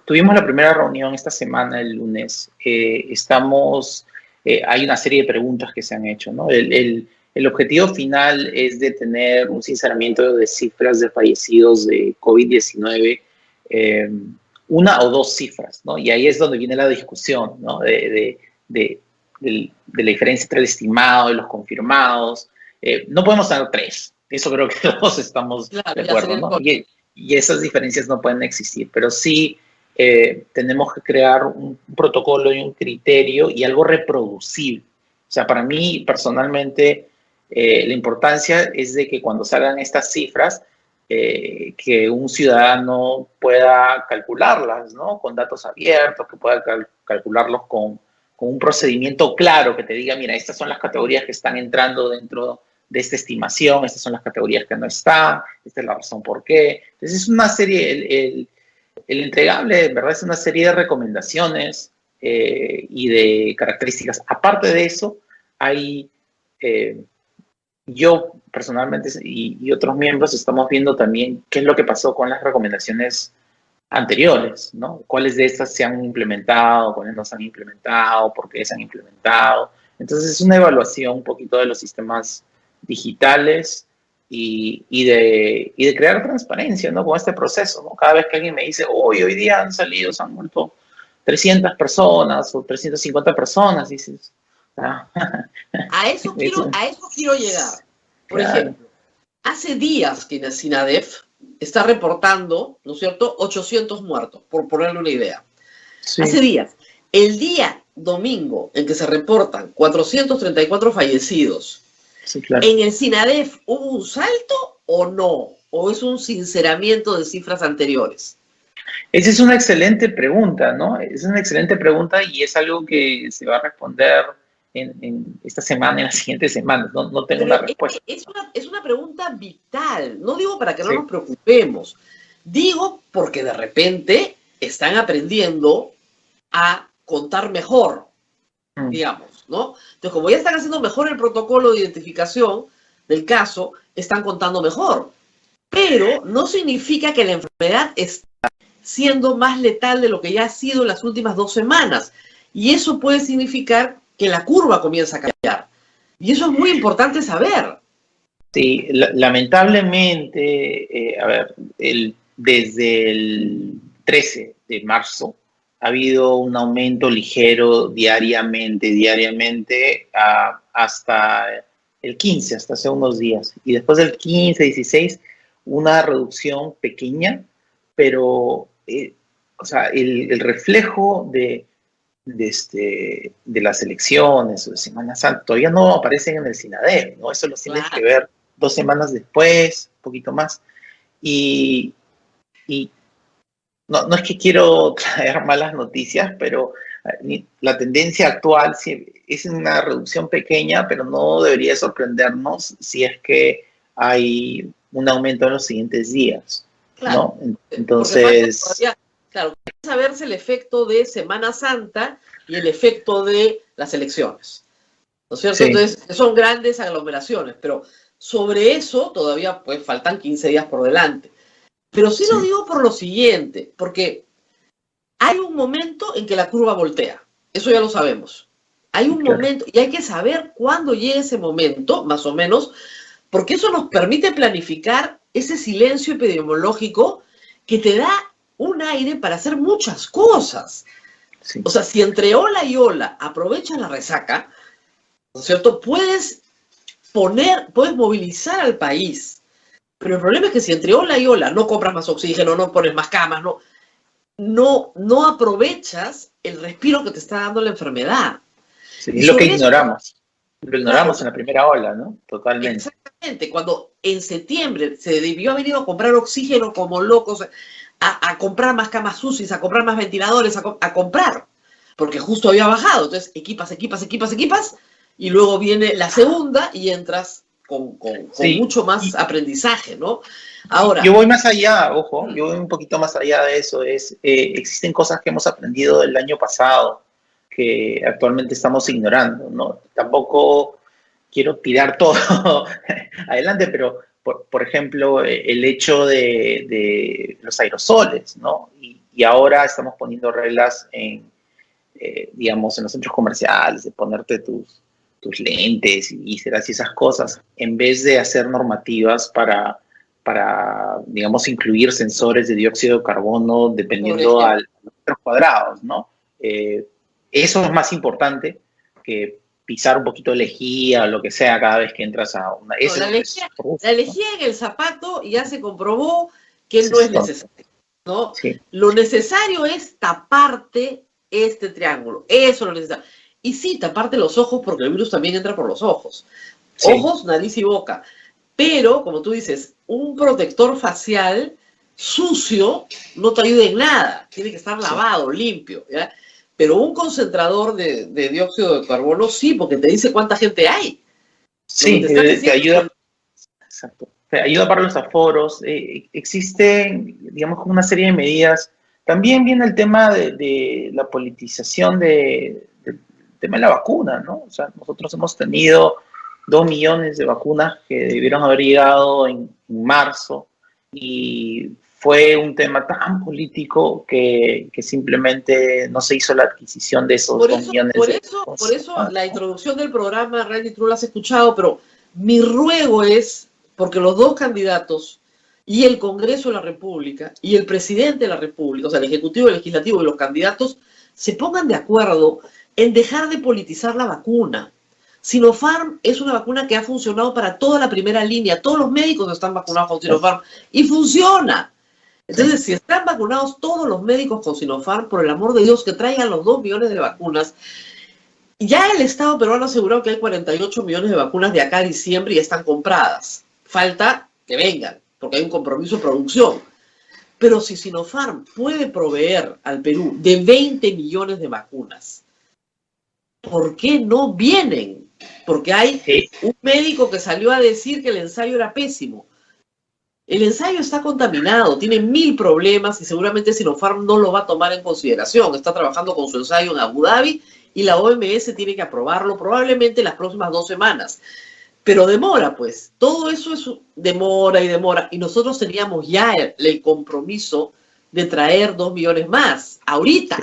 tuvimos la primera reunión esta semana, el lunes. Hay una serie de preguntas que se han hecho, ¿no? El objetivo final es de tener un sinceramiento de cifras de fallecidos de COVID-19, una o dos cifras, ¿no? Y ahí es donde viene la discusión, ¿no? De la diferencia entre el estimado y los confirmados. No podemos tener 3, eso creo que todos estamos de acuerdo, ¿no? Y esas diferencias no pueden existir, pero sí tenemos que crear un protocolo y un criterio y algo reproducible. O sea, para mí personalmente la importancia es de que cuando salgan estas cifras, que un ciudadano pueda calcularlas, ¿no? Con datos abiertos, que pueda calcularlos con un procedimiento claro que te diga, mira, estas son las categorías que están entrando dentro de esta estimación, estas son las categorías que no están, esta es la razón por qué. Entonces es una serie, el entregable, en verdad, es una serie de recomendaciones y de características. Aparte de eso, hay, yo personalmente y otros miembros estamos viendo también qué es lo que pasó con las recomendaciones anteriores, ¿no? ¿Cuáles de estas se han implementado, cuáles no se han implementado, por qué se han implementado? Entonces es una evaluación un poquito de los sistemas digitales y de crear transparencia, ¿no? Con este proceso, ¿no? Cada vez que alguien me dice, hoy día se han muerto 300 personas o 350 personas, dices, A eso quiero llegar. Por ejemplo, hace días que el SINADEF está reportando, ¿no es cierto?, 800 muertos, por ponerle una idea. Sí. Hace días. El día domingo en que se reportan 434 fallecidos, sí, claro. ¿En el SINADEF hubo un salto o no? ¿O es un sinceramiento de cifras anteriores? Esa es una excelente pregunta, ¿no? Es una excelente pregunta y es algo que se va a responder en esta semana, en las siguientes semanas. No tengo una respuesta. Es una pregunta vital. No digo para que no nos preocupemos, Digo porque de repente están aprendiendo a contar mejor, digamos, ¿no? Entonces, como ya están haciendo mejor el protocolo de identificación del caso, están contando mejor. Pero no significa que la enfermedad esté siendo más letal de lo que ya ha sido en las últimas 2 semanas. Y eso puede significar que la curva comienza a cambiar. Y eso es muy importante saber. Sí, lamentablemente, a ver, desde el 13 de marzo ha habido un aumento ligero diariamente, hasta el 15, hasta hace unos días. Y después del 15, 16, una reducción pequeña, pero, o sea, el reflejo de las elecciones o de Semana Santa todavía no aparecen en el SINADEP, ¿no? Eso lo tienes que ver 2 semanas después, un poquito más. Y no es que quiero traer malas noticias, pero la tendencia actual es una reducción pequeña, pero no debería sorprendernos si es que hay un aumento en los siguientes días, claro, ¿no? Entonces, todavía, claro, comienza a verse el efecto de Semana Santa y el efecto de las elecciones, ¿no es cierto? Sí. Entonces, son grandes aglomeraciones, pero sobre eso todavía pues faltan 15 días por delante. Pero sí lo digo por lo siguiente, porque hay un momento en que la curva voltea, eso ya lo sabemos. Hay un momento, y hay que saber cuándo llegue ese momento, más o menos, porque eso nos permite planificar ese silencio epidemiológico que te da un aire para hacer muchas cosas. Sí. O sea, si entre ola y ola aprovechas la resaca, ¿no es cierto? Puedes movilizar al país. Pero el problema es que si entre ola y ola no compras más oxígeno, no pones más camas, no aprovechas el respiro que te está dando la enfermedad. Sí, es lo que ignoramos. Lo ignoramos en la primera ola, ¿no? Totalmente. Exactamente. Cuando en septiembre se debió haber ido a comprar oxígeno como locos, a comprar más camas UCI, a comprar más ventiladores, a comprar, porque justo había bajado. Entonces, equipas, y luego viene la segunda y entras con mucho más aprendizaje, ¿no? Ahora, yo voy más allá, ojo, yo voy un poquito más allá de eso. Existen cosas que hemos aprendido el año pasado que actualmente estamos ignorando, ¿no? Tampoco quiero tirar todo adelante, pero, por ejemplo, el hecho de los aerosoles, ¿no? Y ahora estamos poniendo reglas digamos, en los centros comerciales, de ponerte tus lentes y esas cosas, en vez de hacer normativas para digamos, incluir sensores de dióxido de carbono dependiendo a los metros cuadrados, ¿no? Eso es más importante que pisar un poquito de lejía o lo que sea cada vez que entras a una... La lejía en el zapato ya se comprobó que no es necesario, ¿no? Sí. Lo necesario es taparte este triángulo, eso es lo necesario. Y sí, taparte los ojos porque el virus también entra por los ojos. Sí. Ojos, nariz y boca. Pero, como tú dices, un protector facial sucio no te ayuda en nada. Tiene que estar lavado, limpio, ¿ya? Pero un concentrador de dióxido de carbono sí, porque te dice cuánta gente hay. Sí, te ayuda. Exacto. Te ayuda para los aforos. Existe, digamos, una serie de medidas. También viene el tema de la politización del tema de la vacuna, ¿no? O sea, nosotros hemos tenido 2 millones de vacunas que debieron haber llegado en marzo y fue un tema tan político que simplemente no se hizo la adquisición de esos 2 millones de vacunas. Por eso la introducción del programa, Randy, tú lo has escuchado, pero mi ruego es, porque los 2 candidatos y el Congreso de la República y el presidente de la República, o sea, el Ejecutivo, el Legislativo y los candidatos se pongan de acuerdo en dejar de politizar la vacuna. Sinopharm es una vacuna que ha funcionado para toda la primera línea. Todos los médicos están vacunados con Sinopharm y funciona. Entonces, si están vacunados todos los médicos con Sinopharm, por el amor de Dios, que traigan los 2 millones de vacunas. Ya el Estado peruano ha asegurado que hay 48 millones de vacunas de acá a diciembre y ya están compradas. Falta que vengan, porque hay un compromiso de producción. Pero si Sinopharm puede proveer al Perú de 20 millones de vacunas, ¿por qué no vienen? Porque hay un médico que salió a decir que el ensayo era pésimo. El ensayo está contaminado, tiene 1000 problemas y seguramente Sinopharm no lo va a tomar en consideración. Está trabajando con su ensayo en Abu Dhabi y la OMS tiene que aprobarlo probablemente en las próximas 2 semanas. Pero demora, pues. Todo eso es demora y demora. Y nosotros teníamos ya el compromiso de traer 2 millones más, ahorita.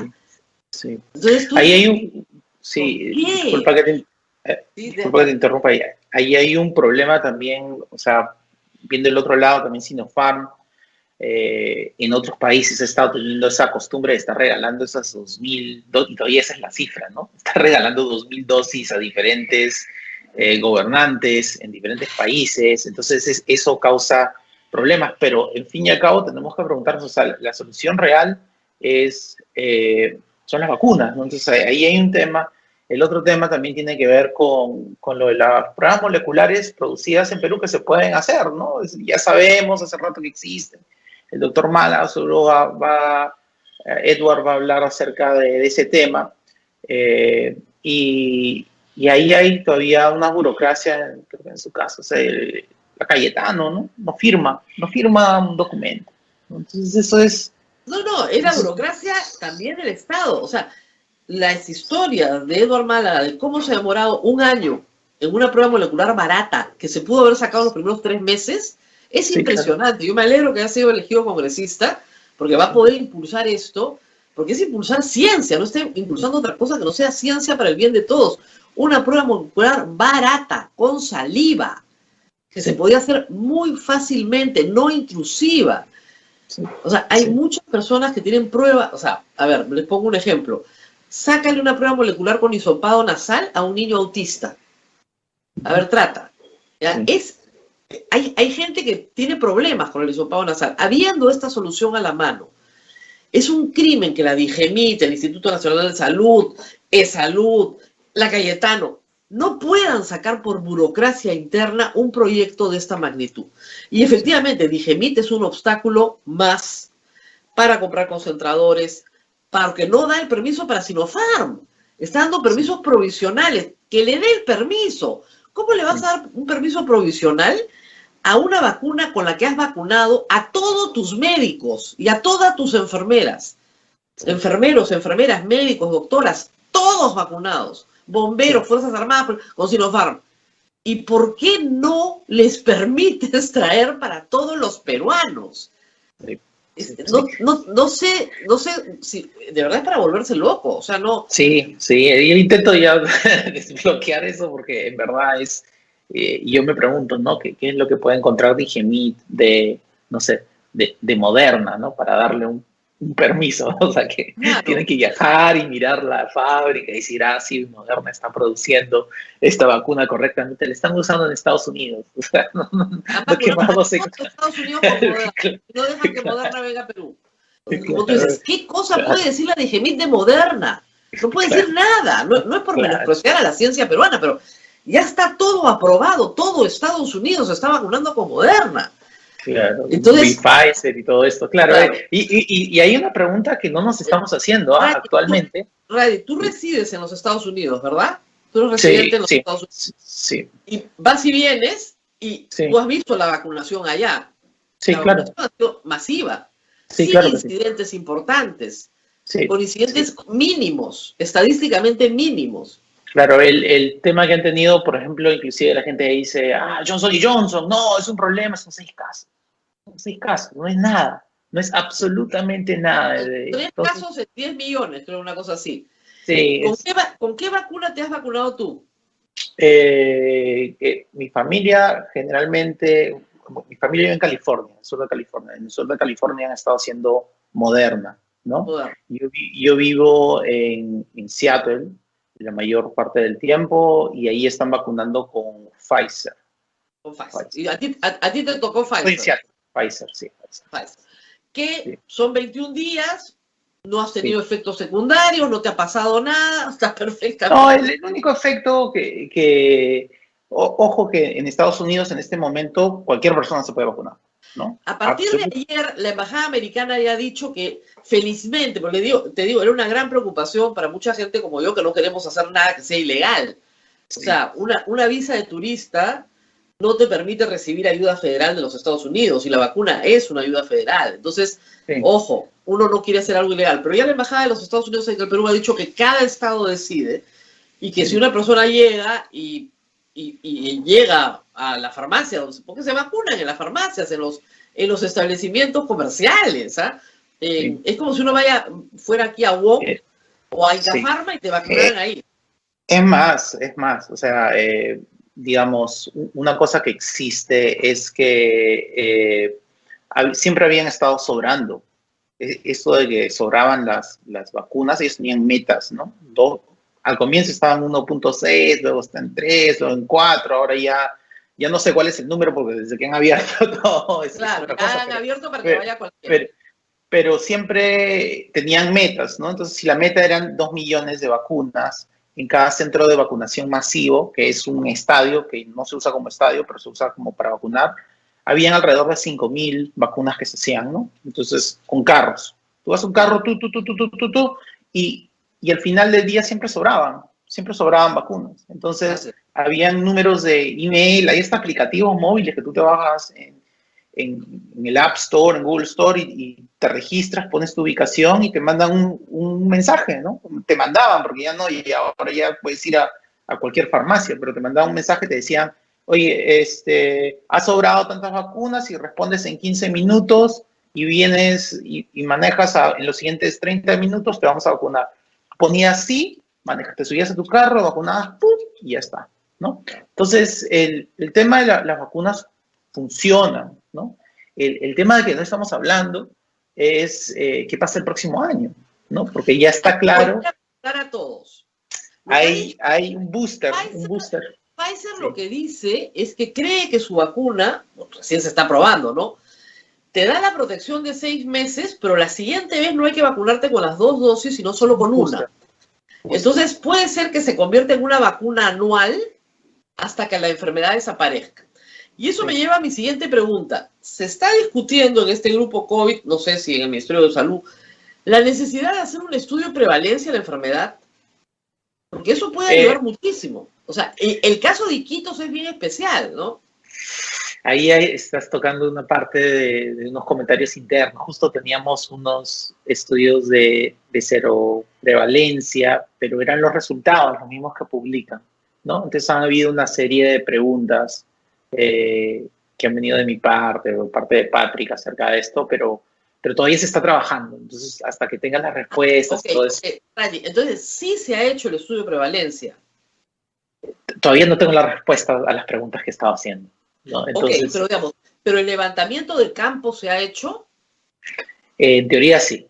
Sí. Entonces, Ahí hay un... Sí, disculpa que te interrumpa. Ahí hay un problema también, o sea, viendo el otro lado, también Sinopharm, en otros países ha estado teniendo esa costumbre de estar regalando esas 2.000, y todavía esa es la cifra, ¿no? Está regalando 2.000 dosis a diferentes gobernantes en diferentes países, entonces eso causa problemas, pero en fin y al cabo tenemos que preguntarnos, o sea, la solución real son las vacunas, ¿no? Entonces ahí hay un tema. El otro tema también tiene que ver con lo de las pruebas moleculares producidas en Perú que se pueden hacer, ¿no? Ya sabemos hace rato que existen. El doctor Mala seguro Edward va a hablar acerca de ese tema. Y ahí hay todavía una burocracia, creo que en su caso, o sea, la Cayetano, ¿no? No firma un documento. Entonces eso es... No, es la burocracia también del Estado. O sea, las historias de Edward Mala, de cómo se ha demorado 1 año en una prueba molecular barata, que se pudo haber sacado en los primeros 3 meses, es impresionante. Claro. Yo me alegro que haya sido elegido congresista, porque va a poder impulsar esto, porque es impulsar ciencia, no está impulsando otra cosa que no sea ciencia para el bien de todos. Una prueba molecular barata, con saliva, que se podía hacer muy fácilmente, no intrusiva. O sea, hay muchas personas que tienen pruebas, o sea, a ver, les pongo un ejemplo. Sácale una prueba molecular con hisopado nasal a un niño autista. A ver, trata. ¿Ya? Hay gente que tiene problemas con el hisopado nasal. Habiendo esta solución a la mano, es un crimen que la DIGEMIT, el Instituto Nacional de Salud, eSalud, la Cayetano, no puedan sacar por burocracia interna un proyecto de esta magnitud. Y efectivamente, DIGEMIT es un obstáculo más para comprar concentradores, porque no da el permiso para Sinopharm. Está dando permisos provisionales. Que le dé el permiso. ¿Cómo le vas a dar un permiso provisional a una vacuna con la que has vacunado a todos tus médicos y a todas tus enfermeras? Enfermeros, enfermeras, médicos, doctoras, todos vacunados. Bomberos, Fuerzas Armadas, con Sinopharm. ¿Y por qué no les permites traer para todos los peruanos? No sé si de verdad es para volverse loco, o sea, no. Sí, yo intento ya desbloquear eso porque en verdad es, yo me pregunto, ¿no? ¿Qué es lo que puede encontrar DIGEMIT no sé, de Moderna, ¿no? Para darle un permiso, ¿no? O sea, que tienen que viajar y mirar la fábrica y decir, sí, Moderna está produciendo esta vacuna correctamente, la están usando en Estados Unidos. O sea, no quemamos en Estados Unidos con Moderna. No dejan que Moderna venga a Perú. Como tú dices, ¿qué cosa puede decir la DIGEMIT de Moderna? No puede decir nada. No es por menospreciar a la ciencia peruana, pero ya está todo aprobado. Todo Estados Unidos está vacunando con Moderna. Claro, entonces, Pfizer y todo esto, claro. Y hay una pregunta que no nos estamos haciendo actualmente. Radi, tú resides en los Estados Unidos, ¿verdad? Tú eres residente en los Estados Unidos. Sí. Y vas y vienes y tú has visto la vacunación allá. Sí, la vacunación ha sido masiva. Sí, sin incidentes importantes. Con incidentes mínimos, estadísticamente mínimos. Claro, el tema que han tenido, por ejemplo, inclusive la gente dice, Johnson & Johnson, no, es un problema, son 6 casos. Son 6 casos, no es nada, no es absolutamente nada. 3 casos en 10 millones, creo, una cosa así. Sí. ¿Con qué vacuna te has vacunado tú? Mi familia generalmente, mi familia vive en California, en el sur de California. En el sur de California han estado haciendo Moderna, ¿no? Moderna. Yo vivo en Seattle la mayor parte del tiempo y ahí están vacunando con Pfizer. Con Pfizer. ¿Y a ti te tocó Pfizer? Pfizer, sí. Pfizer. Que son 21 días, no has tenido efectos secundarios, no te ha pasado nada, estás perfectamente. No, el único efecto ojo que en Estados Unidos en este momento cualquier persona se puede vacunar, ¿no? A partir de ayer, la Embajada Americana ya ha dicho que, felizmente, porque te digo, era una gran preocupación para mucha gente como yo que no queremos hacer nada que sea ilegal. O sea, una visa de turista no te permite recibir ayuda federal de los Estados Unidos y la vacuna es una ayuda federal. Entonces, sí, ojo, uno no quiere hacer algo ilegal, pero ya la Embajada de los Estados Unidos en el Perú ha dicho que cada estado decide y que si una persona llega y llega a la farmacia, porque se vacunan en las farmacias, en los establecimientos comerciales, ¿ah? Sí. Es como si uno fuera aquí a WOC o a Incafarma y te vacunaran ahí. Es más, o sea, digamos, una cosa que existe es que siempre habían estado sobrando. Esto de que sobraban las vacunas, ellos tenían metas, ¿no? Al comienzo estaban 1.6, luego están 3, luego en 4, ahora ya no sé cuál es el número porque desde que han abierto todo es claro, ya han abierto para que vaya cualquiera. Pero siempre tenían metas, ¿no? Entonces, si la meta eran 2 millones de vacunas en cada centro de vacunación masivo, que es un estadio, que no se usa como estadio, pero se usa como para vacunar, habían alrededor de 5.000 vacunas que se hacían, ¿no? Entonces, con carros. Tú vas a un carro, y al final del día siempre sobraban vacunas. Entonces, habían números de email, hay estos aplicativos móviles que tú te bajas en el App Store, en Google Store, y te registras, pones tu ubicación y te mandan un mensaje, ¿no? Te mandaban, porque ya no, y ahora ya puedes ir a cualquier farmacia, pero te mandaban un mensaje, te decían, oye, has sobrado tantas vacunas y respondes en 15 minutos y vienes y manejas en los siguientes 30 minutos, te vamos a vacunar. Ponías sí, te subías a tu carro, vacunabas, ¡pum! Y ya está, ¿no? Entonces, el tema de las vacunas funciona, ¿no? El tema de que no estamos hablando es qué pasa el próximo año, ¿no? Porque ya está claro. A todos. Hay un booster. Pfizer sí, lo que dice es que cree que su vacuna, recién se está probando, ¿no? Te da la protección de 6 meses, pero la siguiente vez no hay que vacunarte con las 2 dosis, sino solo con una. Entonces puede ser que se convierta en una vacuna anual hasta que la enfermedad desaparezca. Y eso me lleva a mi siguiente pregunta. Se está discutiendo en este grupo COVID, no sé si en el Ministerio de Salud, la necesidad de hacer un estudio de prevalencia de la enfermedad, porque eso puede ayudar muchísimo. O sea, el caso de Iquitos es bien especial, ¿no? Ahí estás tocando una parte de unos comentarios internos. Justo teníamos unos estudios de cero prevalencia, pero eran los resultados, los mismos que publican, ¿no? Entonces han habido una serie de preguntas que han venido de mi parte, o parte de Patrick acerca de esto, pero todavía se está trabajando. Entonces, hasta que tengan las respuestas, todo eso. Entonces, sí se ha hecho el estudio de prevalencia. Todavía no tengo la respuesta a las preguntas que estaba haciendo, ¿no? Entonces, pero digamos, ¿pero el levantamiento del campo se ha hecho? En teoría sí.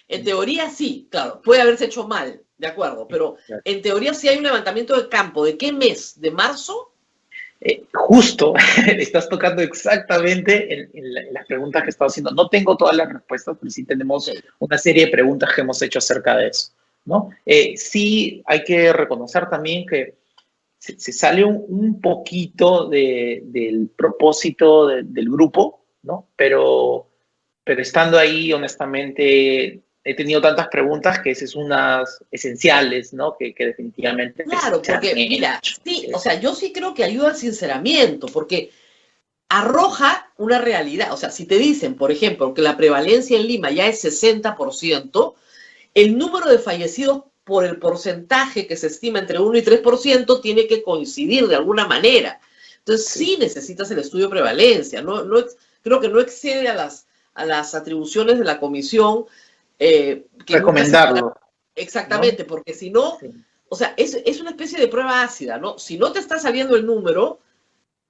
En teoría sí, claro, puede haberse hecho mal, de acuerdo, pero en teoría sí hay un levantamiento del campo. ¿De qué mes? ¿De marzo? Justo, estás tocando exactamente en las preguntas que estaba haciendo. No tengo todas las respuestas, pero sí tenemos una serie de preguntas que hemos hecho acerca de eso, ¿no? Sí hay que reconocer también que se sale un poquito del propósito del grupo, ¿no? Pero estando ahí, honestamente, he tenido tantas preguntas que esas son unas esenciales, ¿no? Que definitivamente... Claro, porque mira, sí, o sea, yo sí creo que ayuda al sinceramiento, porque arroja una realidad. O sea, si te dicen, por ejemplo, que la prevalencia en Lima ya es 60%, el número de fallecidos por el porcentaje que se estima entre 1 y 3% tiene que coincidir de alguna manera. Entonces sí necesitas el estudio de prevalencia. Creo que no excede a las atribuciones de la comisión. Recomendarlo. Exactamente, ¿no? Porque si no, o sea, es una especie de prueba ácida, ¿no? Si no te está saliendo el número,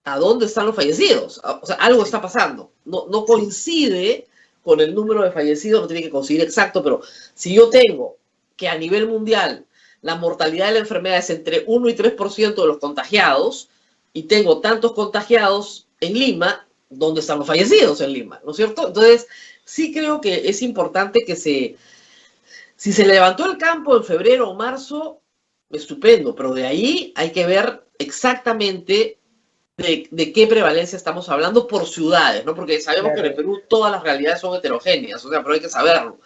¿a dónde están los fallecidos? O sea, algo está pasando. No coincide con el número de fallecidos, no tiene que coincidir exacto, pero si yo tengo que a nivel mundial la mortalidad de la enfermedad es entre 1 y 3% de los contagiados, y tengo tantos contagiados en Lima, ¿dónde están los fallecidos en Lima? ¿No es cierto? Entonces, sí creo que es importante que si se levantó el campo en febrero o marzo, estupendo, pero de ahí hay que ver exactamente de qué prevalencia estamos hablando por ciudades, ¿no? Porque sabemos que en el Perú todas las realidades son heterogéneas, o sea, pero hay que saberlo.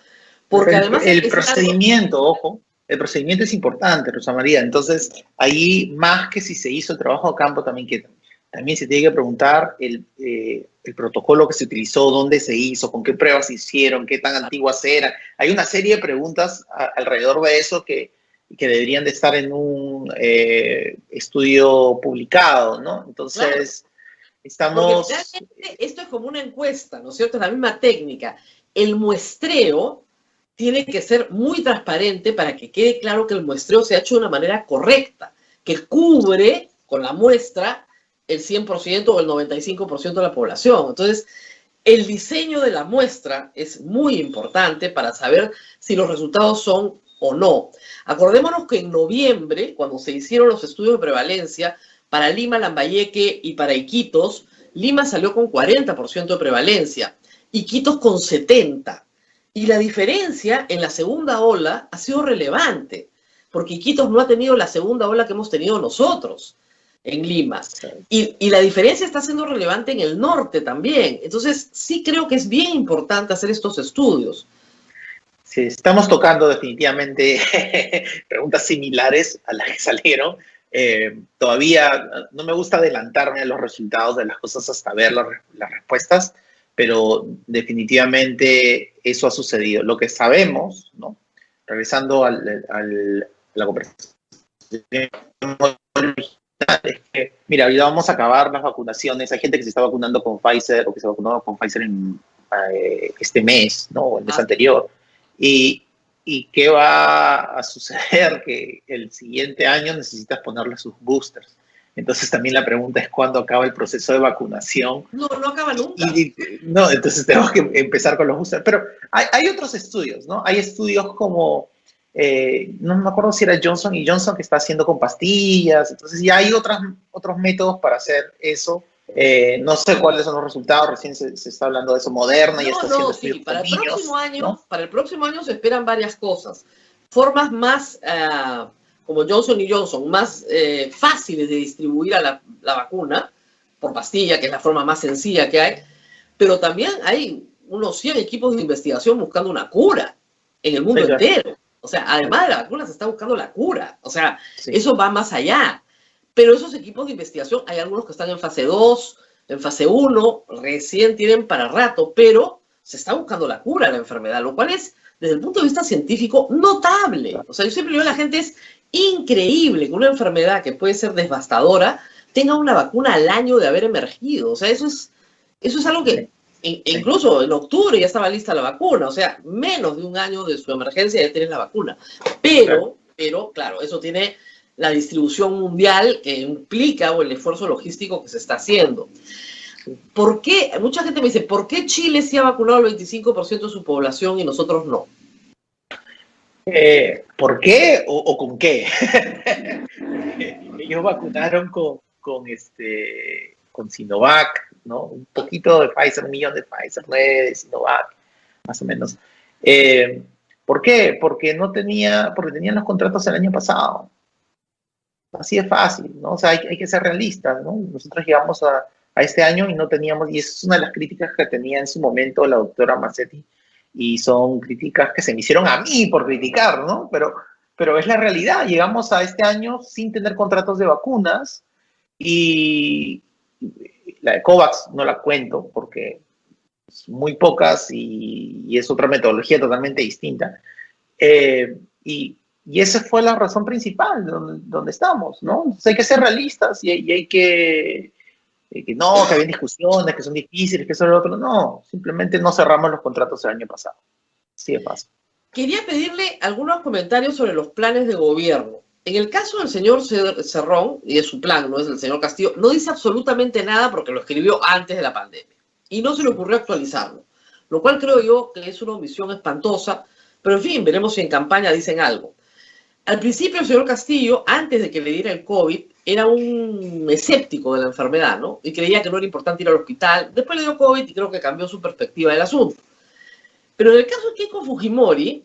Porque además... El procedimiento, ojo, el procedimiento es importante, Rosa María. Entonces, ahí, más que si se hizo el trabajo de campo, también que también se tiene que preguntar el protocolo que se utilizó, dónde se hizo, con qué pruebas se hicieron, qué tan antiguas eran. Hay una serie de preguntas alrededor de eso que deberían de estar en un estudio publicado, ¿no? Entonces, estamos... Porque realmente esto es como una encuesta, ¿no es cierto? Es la misma técnica. El muestreo tiene que ser muy transparente para que quede claro que el muestreo se ha hecho de una manera correcta, que cubre con la muestra el 100% o el 95% de la población. Entonces, el diseño de la muestra es muy importante para saber si los resultados son o no. Acordémonos que en noviembre, cuando se hicieron los estudios de prevalencia para Lima, Lambayeque y para Iquitos, Lima salió con 40% de prevalencia, Iquitos con 70%. Y la diferencia en la segunda ola ha sido relevante, porque Iquitos no ha tenido la segunda ola que hemos tenido nosotros en Lima. Y la diferencia está siendo relevante en el norte también. Entonces, sí creo que es bien importante hacer estos estudios. Sí, estamos tocando definitivamente preguntas similares a las que salieron. Todavía no me gusta adelantarme a los resultados de las cosas hasta ver las respuestas, pero definitivamente eso ha sucedido. Lo que sabemos, ¿no? Regresando a la conversación original, es que, mira, ahorita vamos a acabar las vacunaciones. Hay gente que se está vacunando con Pfizer o que se vacunó con Pfizer en este mes, ¿no? O el mes anterior. ¿Y qué va a suceder? Que el siguiente año necesitas ponerle sus boosters. Entonces también la pregunta es cuándo acaba el proceso de vacunación. No acaba nunca. No, entonces tenemos que empezar con los boosters. Pero hay otros estudios, ¿no? Hay estudios como, no me acuerdo si era Johnson & Johnson que está haciendo con pastillas. Entonces ya hay otros métodos para hacer eso. No sé cuáles son los resultados, recién se está hablando de eso. Moderna y está haciendo estudios para con el niños, próximo año, ¿no? Para el próximo año se esperan varias cosas. Formas más, como Johnson & Johnson, más fáciles de distribuir a la vacuna, por pastilla, que es la forma más sencilla que hay, pero también hay unos 100 equipos de investigación buscando una cura en el mundo entero. O sea, además de la vacuna se está buscando la cura. O sea, eso va más allá. Pero esos equipos de investigación, hay algunos que están en fase 2, en fase 1, recién tienen para rato, pero se está buscando la cura de la enfermedad, lo cual es, desde el punto de vista científico, notable. O sea, yo siempre digo a la gente, es increíble que una enfermedad que puede ser devastadora tenga una vacuna al año de haber emergido. O sea, eso es algo que incluso en octubre ya estaba lista la vacuna. O sea, menos de un año de su emergencia ya tienes la vacuna. Pero, claro, eso tiene la distribución mundial que implica o el esfuerzo logístico que se está haciendo. ¿Por qué? Mucha gente me dice, ¿por qué Chile sí ha vacunado al 25% de su población y nosotros no? ¿Por qué o con qué? Ellos vacunaron con Sinovac, ¿no? Un poquito de Pfizer, 1 millón de Pfizer, 9 de Sinovac, más o menos. ¿Por qué? Porque tenían los contratos el año pasado. Así de fácil, ¿no? O sea, hay que ser realistas, ¿no? Nosotros llegamos a este año y no teníamos, y esa es una de las críticas que tenía en su momento la doctora Mazzetti, y son críticas que se me hicieron a mí por criticar, ¿no? Pero es la realidad, llegamos a este año sin tener contratos de vacunas, y la de COVAX no la cuento porque es muy pocas y es otra metodología totalmente distinta. Y esa fue la razón principal donde estamos, ¿no? Entonces hay que ser realistas y hay que había discusiones, que son difíciles, que eso es lo otro. No, simplemente no cerramos los contratos el año pasado. Así de fácil. Quería pedirle algunos comentarios sobre los planes de gobierno. En el caso del señor Cerrón y de su plan, no es del señor Castillo, no dice absolutamente nada porque lo escribió antes de la pandemia y no se le ocurrió actualizarlo, lo cual creo yo que es una omisión espantosa, pero en fin, veremos si en campaña dicen algo. Al principio el señor Castillo, antes de que le diera el COVID, era un escéptico de la enfermedad, ¿no? Y creía que no era importante ir al hospital. Después le dio COVID y creo que cambió su perspectiva del asunto. Pero en el caso de Keiko Fujimori,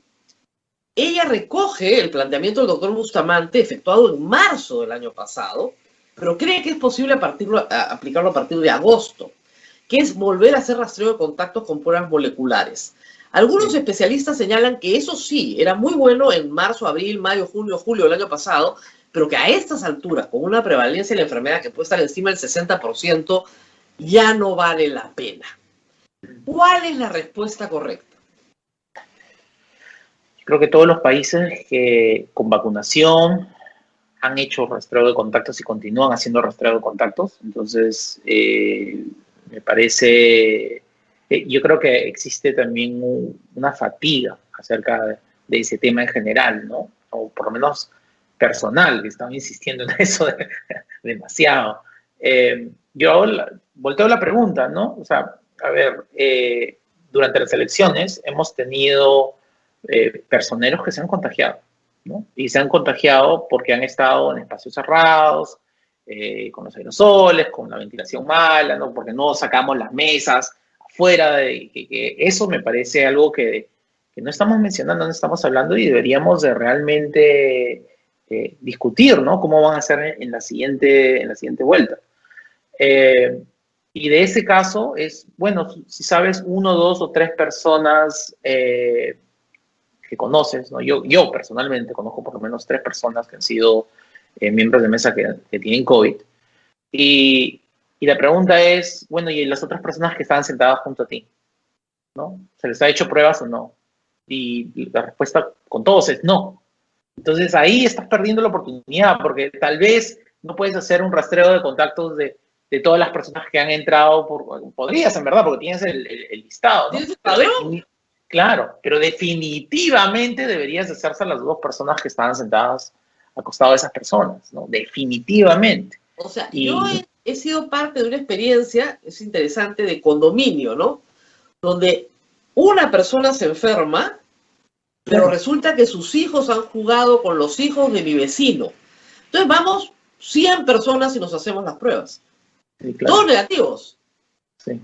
ella recoge el planteamiento del doctor Bustamante, efectuado en marzo del año pasado, pero cree que es posible aplicarlo a partir de agosto, que es volver a hacer rastreo de contactos con pruebas moleculares. Algunos especialistas señalan que eso sí, era muy bueno en marzo, abril, mayo, junio, julio del año pasado, pero que a estas alturas, con una prevalencia de la enfermedad que puede estar encima del 60%, ya no vale la pena. ¿Cuál es la respuesta correcta? Creo que todos los países que con vacunación han hecho rastreo de contactos y continúan haciendo rastreo de contactos. Entonces, me parece, yo creo que existe también una fatiga acerca de ese tema en general, ¿no? O por lo menos personal, que están insistiendo en eso demasiado. Yo volteo la pregunta, ¿no? O sea, a ver, durante las elecciones hemos tenido personeros que se han contagiado, ¿no? Y se han contagiado porque han estado en espacios cerrados, con los aerosoles, con la ventilación mala, ¿no? Porque no sacamos las mesas afuera. Que eso me parece algo que no estamos mencionando, no estamos hablando y deberíamos de realmente discutir, ¿no? Cómo van a hacer en la siguiente vuelta. Y de ese caso es, bueno, si sabes 1, 2 o 3 personas que conoces, ¿no? Yo personalmente conozco por lo menos 3 personas que han sido miembros de mesa que tienen COVID. Y la pregunta es, bueno, ¿y las otras personas que estaban sentadas junto a ti? ¿No? ¿Se les ha hecho pruebas o no? Y la respuesta con todos es no. Entonces ahí estás perdiendo la oportunidad, porque tal vez no puedes hacer un rastreo de contactos de todas las personas que han entrado. Podrías, en verdad, porque tienes el listado, ¿no? Claro, pero definitivamente deberías hacerse a las 2 personas que estaban sentadas al costado de esas personas, ¿no? Definitivamente. O sea, yo he sido parte de una experiencia, es interesante, de condominio, ¿no? Donde una persona se enferma, pero resulta que sus hijos han jugado con los hijos de mi vecino. Entonces vamos 100 personas y nos hacemos las pruebas. Sí, claro. Todos negativos. Sí.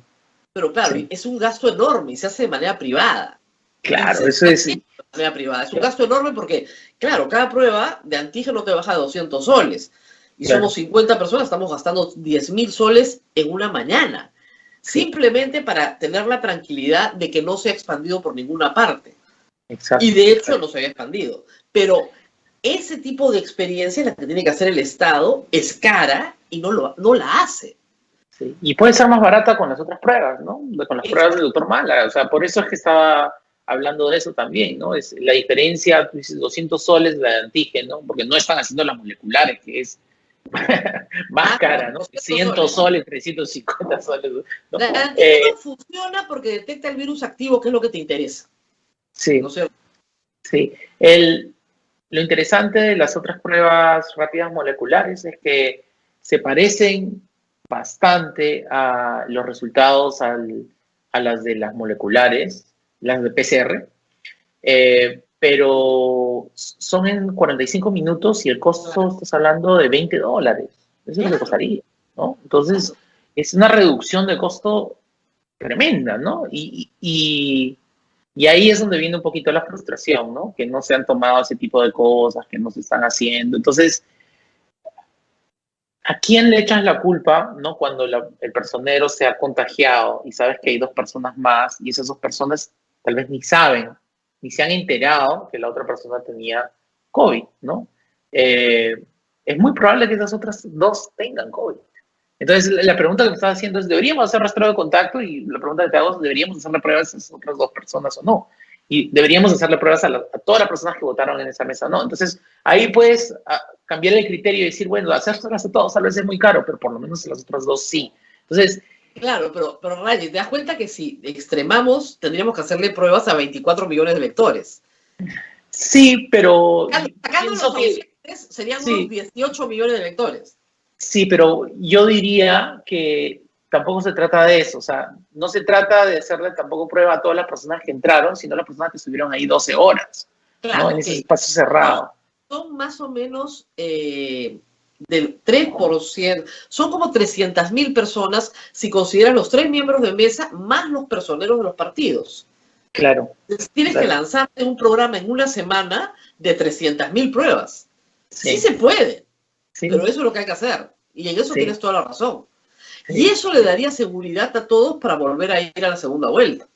Pero claro, sí, es un gasto enorme y se hace de manera privada. Claro, eso es... De manera privada. Es un gasto enorme porque, claro, cada prueba de antígeno te baja de 200 soles. Y claro, somos 50 personas, estamos gastando 10.000 soles en una mañana. Simplemente para tener la tranquilidad de que no se ha expandido por ninguna parte. Exacto. Y de hecho no se había expandido. Pero ese tipo de experiencia, la que tiene que hacer el Estado, es cara y no la hace. Sí. Y puede ser más barata con las otras pruebas, ¿no? Con las pruebas del doctor Mala. O sea, por eso es que estaba hablando de eso también, ¿no? Es la diferencia, 200 soles de antígeno, porque no están haciendo las moleculares, que es más cara, ¿no? 100 soles, 350 soles. ¿No? La antígeno funciona porque detecta el virus activo, que es lo que te interesa. Sí. ¿No sé? Sí. Lo interesante de las otras pruebas rápidas moleculares es que se parecen bastante a los resultados a las de las moleculares, las de PCR, pero son en 45 minutos y el costo, estás hablando de $20. Eso es lo que costaría, ¿no? Entonces, es una reducción de costo tremenda, ¿no? Y ahí es donde viene un poquito la frustración, ¿no? Que no se han tomado ese tipo de cosas, que no se están haciendo. Entonces, ¿a quién le echas la culpa, no? Cuando el personero se ha contagiado y sabes que hay 2 personas más y esas 2 personas tal vez ni saben, ni se han enterado que la otra persona tenía COVID, ¿no? Es muy probable que esas otras 2 tengan COVID. Entonces, la pregunta que me estás haciendo es, ¿deberíamos hacer rastreo de contacto? Y la pregunta que te hago es, ¿deberíamos hacerle pruebas a esas otras 2 personas o no? Y deberíamos hacerle pruebas a todas las personas que votaron en esa mesa, ¿no? Entonces, ahí puedes cambiar el criterio y decir, bueno, hacérselas a todos tal vez es muy caro, pero por lo menos a las otras 2 sí. Entonces... Claro, pero Rayi, ¿te das cuenta que si extremamos, tendríamos que hacerle pruebas a 24 millones de electores? Sí, pero... Sacando los ausentes, serían unos 18 millones de electores. Sí, pero yo diría que tampoco se trata de eso. O sea, no se trata de hacerle tampoco prueba a todas las personas que entraron, sino a las personas que estuvieron ahí 12 horas, claro, ¿no? En ese espacio cerrado. Son más o menos... del 3%, son como 300.000 personas si consideras los 3 miembros de mesa más los personeros de los partidos. Claro. Entonces, tienes que lanzarte un programa en una semana de 300.000 pruebas. Sí se puede, pero eso es lo que hay que hacer. Y en eso tienes toda la razón. Y eso le daría seguridad a todos para volver a ir a la segunda vuelta.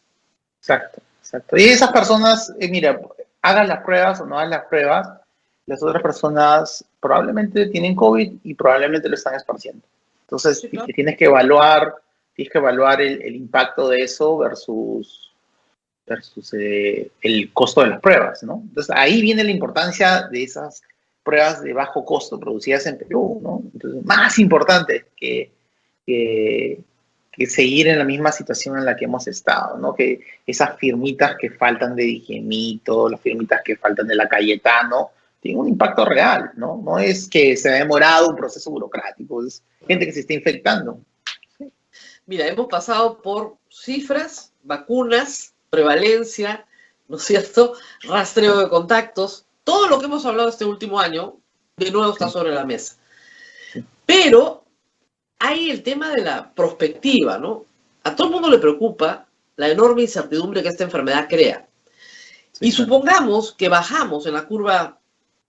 Exacto. Exacto. Y esas personas, mira, hagan las pruebas o no hagan las pruebas, las otras personas probablemente tienen COVID y probablemente lo están esparciendo. Entonces, Sí, claro. tienes que evaluar el impacto de eso versus el costo de las pruebas, ¿no? Entonces, ahí viene la importancia de esas pruebas de bajo costo producidas en Perú, ¿no? Entonces, más importante que, que seguir en la misma situación en la que hemos estado, ¿no? Que esas firmitas que faltan de Digemito, las firmitas que faltan de la Cayetano, tienen un impacto real, ¿no? No es que se ha demorado un proceso burocrático, es gente que se está infectando. Mira, hemos pasado por cifras, vacunas, prevalencia, ¿no es cierto? Rastreo de contactos, todo lo que hemos hablado este último año, de nuevo está sobre la mesa. Pero hay el tema de la prospectiva, ¿no? A todo el mundo le preocupa la enorme incertidumbre que esta enfermedad crea. Sí, y supongamos que bajamos en la curva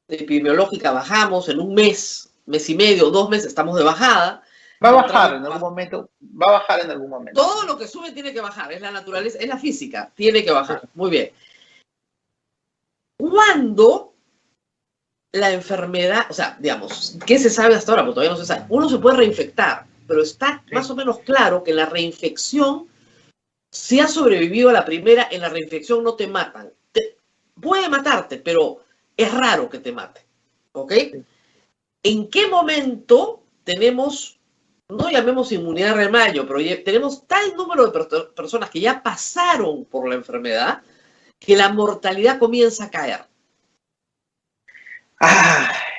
epidemiológica, bajamos en un mes, mes y medio, 2 meses, estamos de bajada. Va a bajar en algún momento, va a bajar en algún momento. Todo lo que sube tiene que bajar, es la naturaleza, es la física, tiene que bajar. Sí. Muy bien. ¿Cuándo la enfermedad, o sea, digamos, qué se sabe hasta ahora? Porque todavía no se sabe. Uno se puede reinfectar, pero está más o menos claro que la reinfección, si has sobrevivido a la primera, en la reinfección no te matan. Puede matarte, pero es raro que te mate. ¿Ok? ¿En qué momento tenemos, no llamemos inmunidad de rebaño, pero tenemos tal número de personas que ya pasaron por la enfermedad que la mortalidad comienza a caer?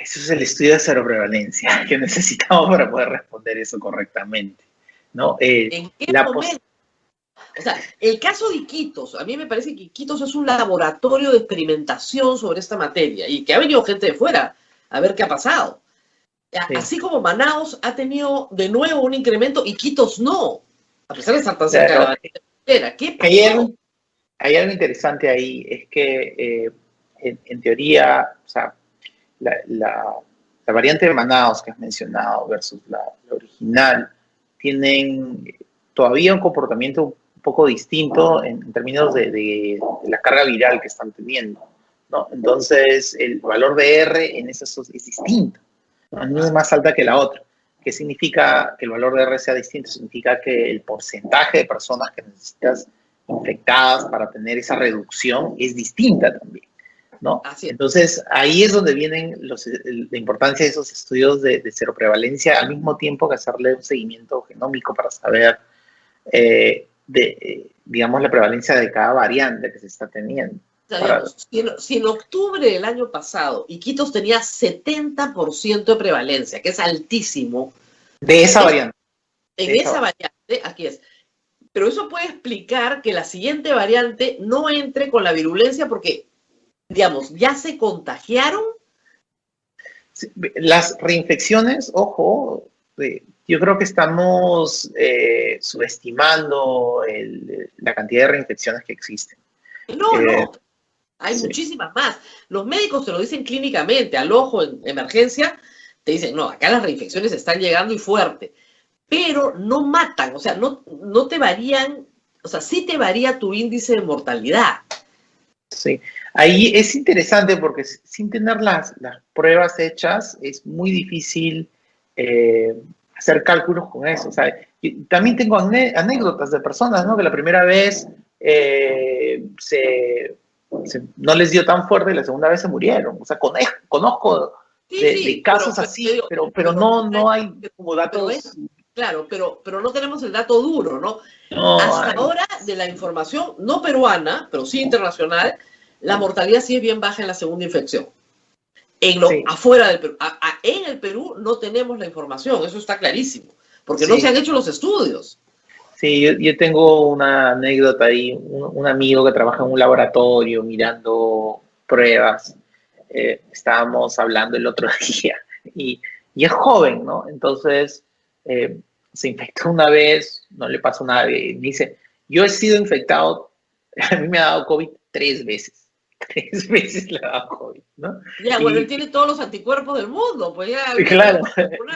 Eso es el estudio de seroprevalencia que necesitamos para poder responder eso correctamente, ¿no? ¿En qué momento? O sea, el caso de Iquitos, a mí me parece que Iquitos es un laboratorio de experimentación sobre esta materia y que ha venido gente de fuera a ver qué ha pasado. Sí. Así como Manaos ha tenido de nuevo un incremento, Iquitos no, a pesar de estar tan cerca de la frontera. ¿Qué pasó? Hay algo interesante ahí, es que en teoría, o sea, la variante de Manaos que has mencionado versus la original tienen todavía un comportamiento un poco distinto en términos de la carga viral que están teniendo, ¿no? Entonces, el valor de R en esas es distinto, ¿no? Es más alta que la otra. ¿Qué significa que el valor de R sea distinto? Significa que el porcentaje de personas que necesitas infectadas para tener esa reducción es distinta también, ¿no? Entonces, ahí es donde vienen la importancia de esos estudios de seroprevalencia, al mismo tiempo que hacerle un seguimiento genómico para saber, digamos, la prevalencia de cada variante que se está teniendo. O sea, digamos, si en octubre del año pasado Iquitos tenía 70% de prevalencia, que es altísimo. De esa variante. En esa variante, aquí es. Pero eso puede explicar que la siguiente variante no entre con la virulencia porque, digamos, ya se contagiaron. Las reinfecciones, ojo, yo creo que estamos subestimando la cantidad de reinfecciones que existen. No. Hay muchísimas más. Los médicos te lo dicen clínicamente, al ojo en emergencia, te dicen, no, acá las reinfecciones están llegando y fuerte. Pero no matan, o sea, no te varían, o sea, sí te varía tu índice de mortalidad. Sí, ahí es interesante porque sin tener las pruebas hechas es muy difícil hacer cálculos con eso. O sea, también tengo anécdotas de personas, ¿no? Que la primera vez no les dio tan fuerte y la segunda vez se murieron. O sea, conozco de casos así, pero no hay como datos. Claro, pero no tenemos el dato duro, ¿no? Hasta ahora, de la información no peruana, pero sí internacional, la mortalidad sí es bien baja en la segunda infección. Afuera del Perú. En el Perú no tenemos la información, eso está clarísimo, porque no se han hecho los estudios. Sí, yo tengo una anécdota ahí, un amigo que trabaja en un laboratorio mirando pruebas. Estábamos hablando el otro día y es joven, ¿no? Entonces se infectó una vez, no le pasó nada. Dice, yo he sido infectado, a mí me ha dado COVID 3 veces. 3 veces le ha dado COVID, ¿no? Ya, bueno, él tiene todos los anticuerpos del mundo, pues ya. Claro,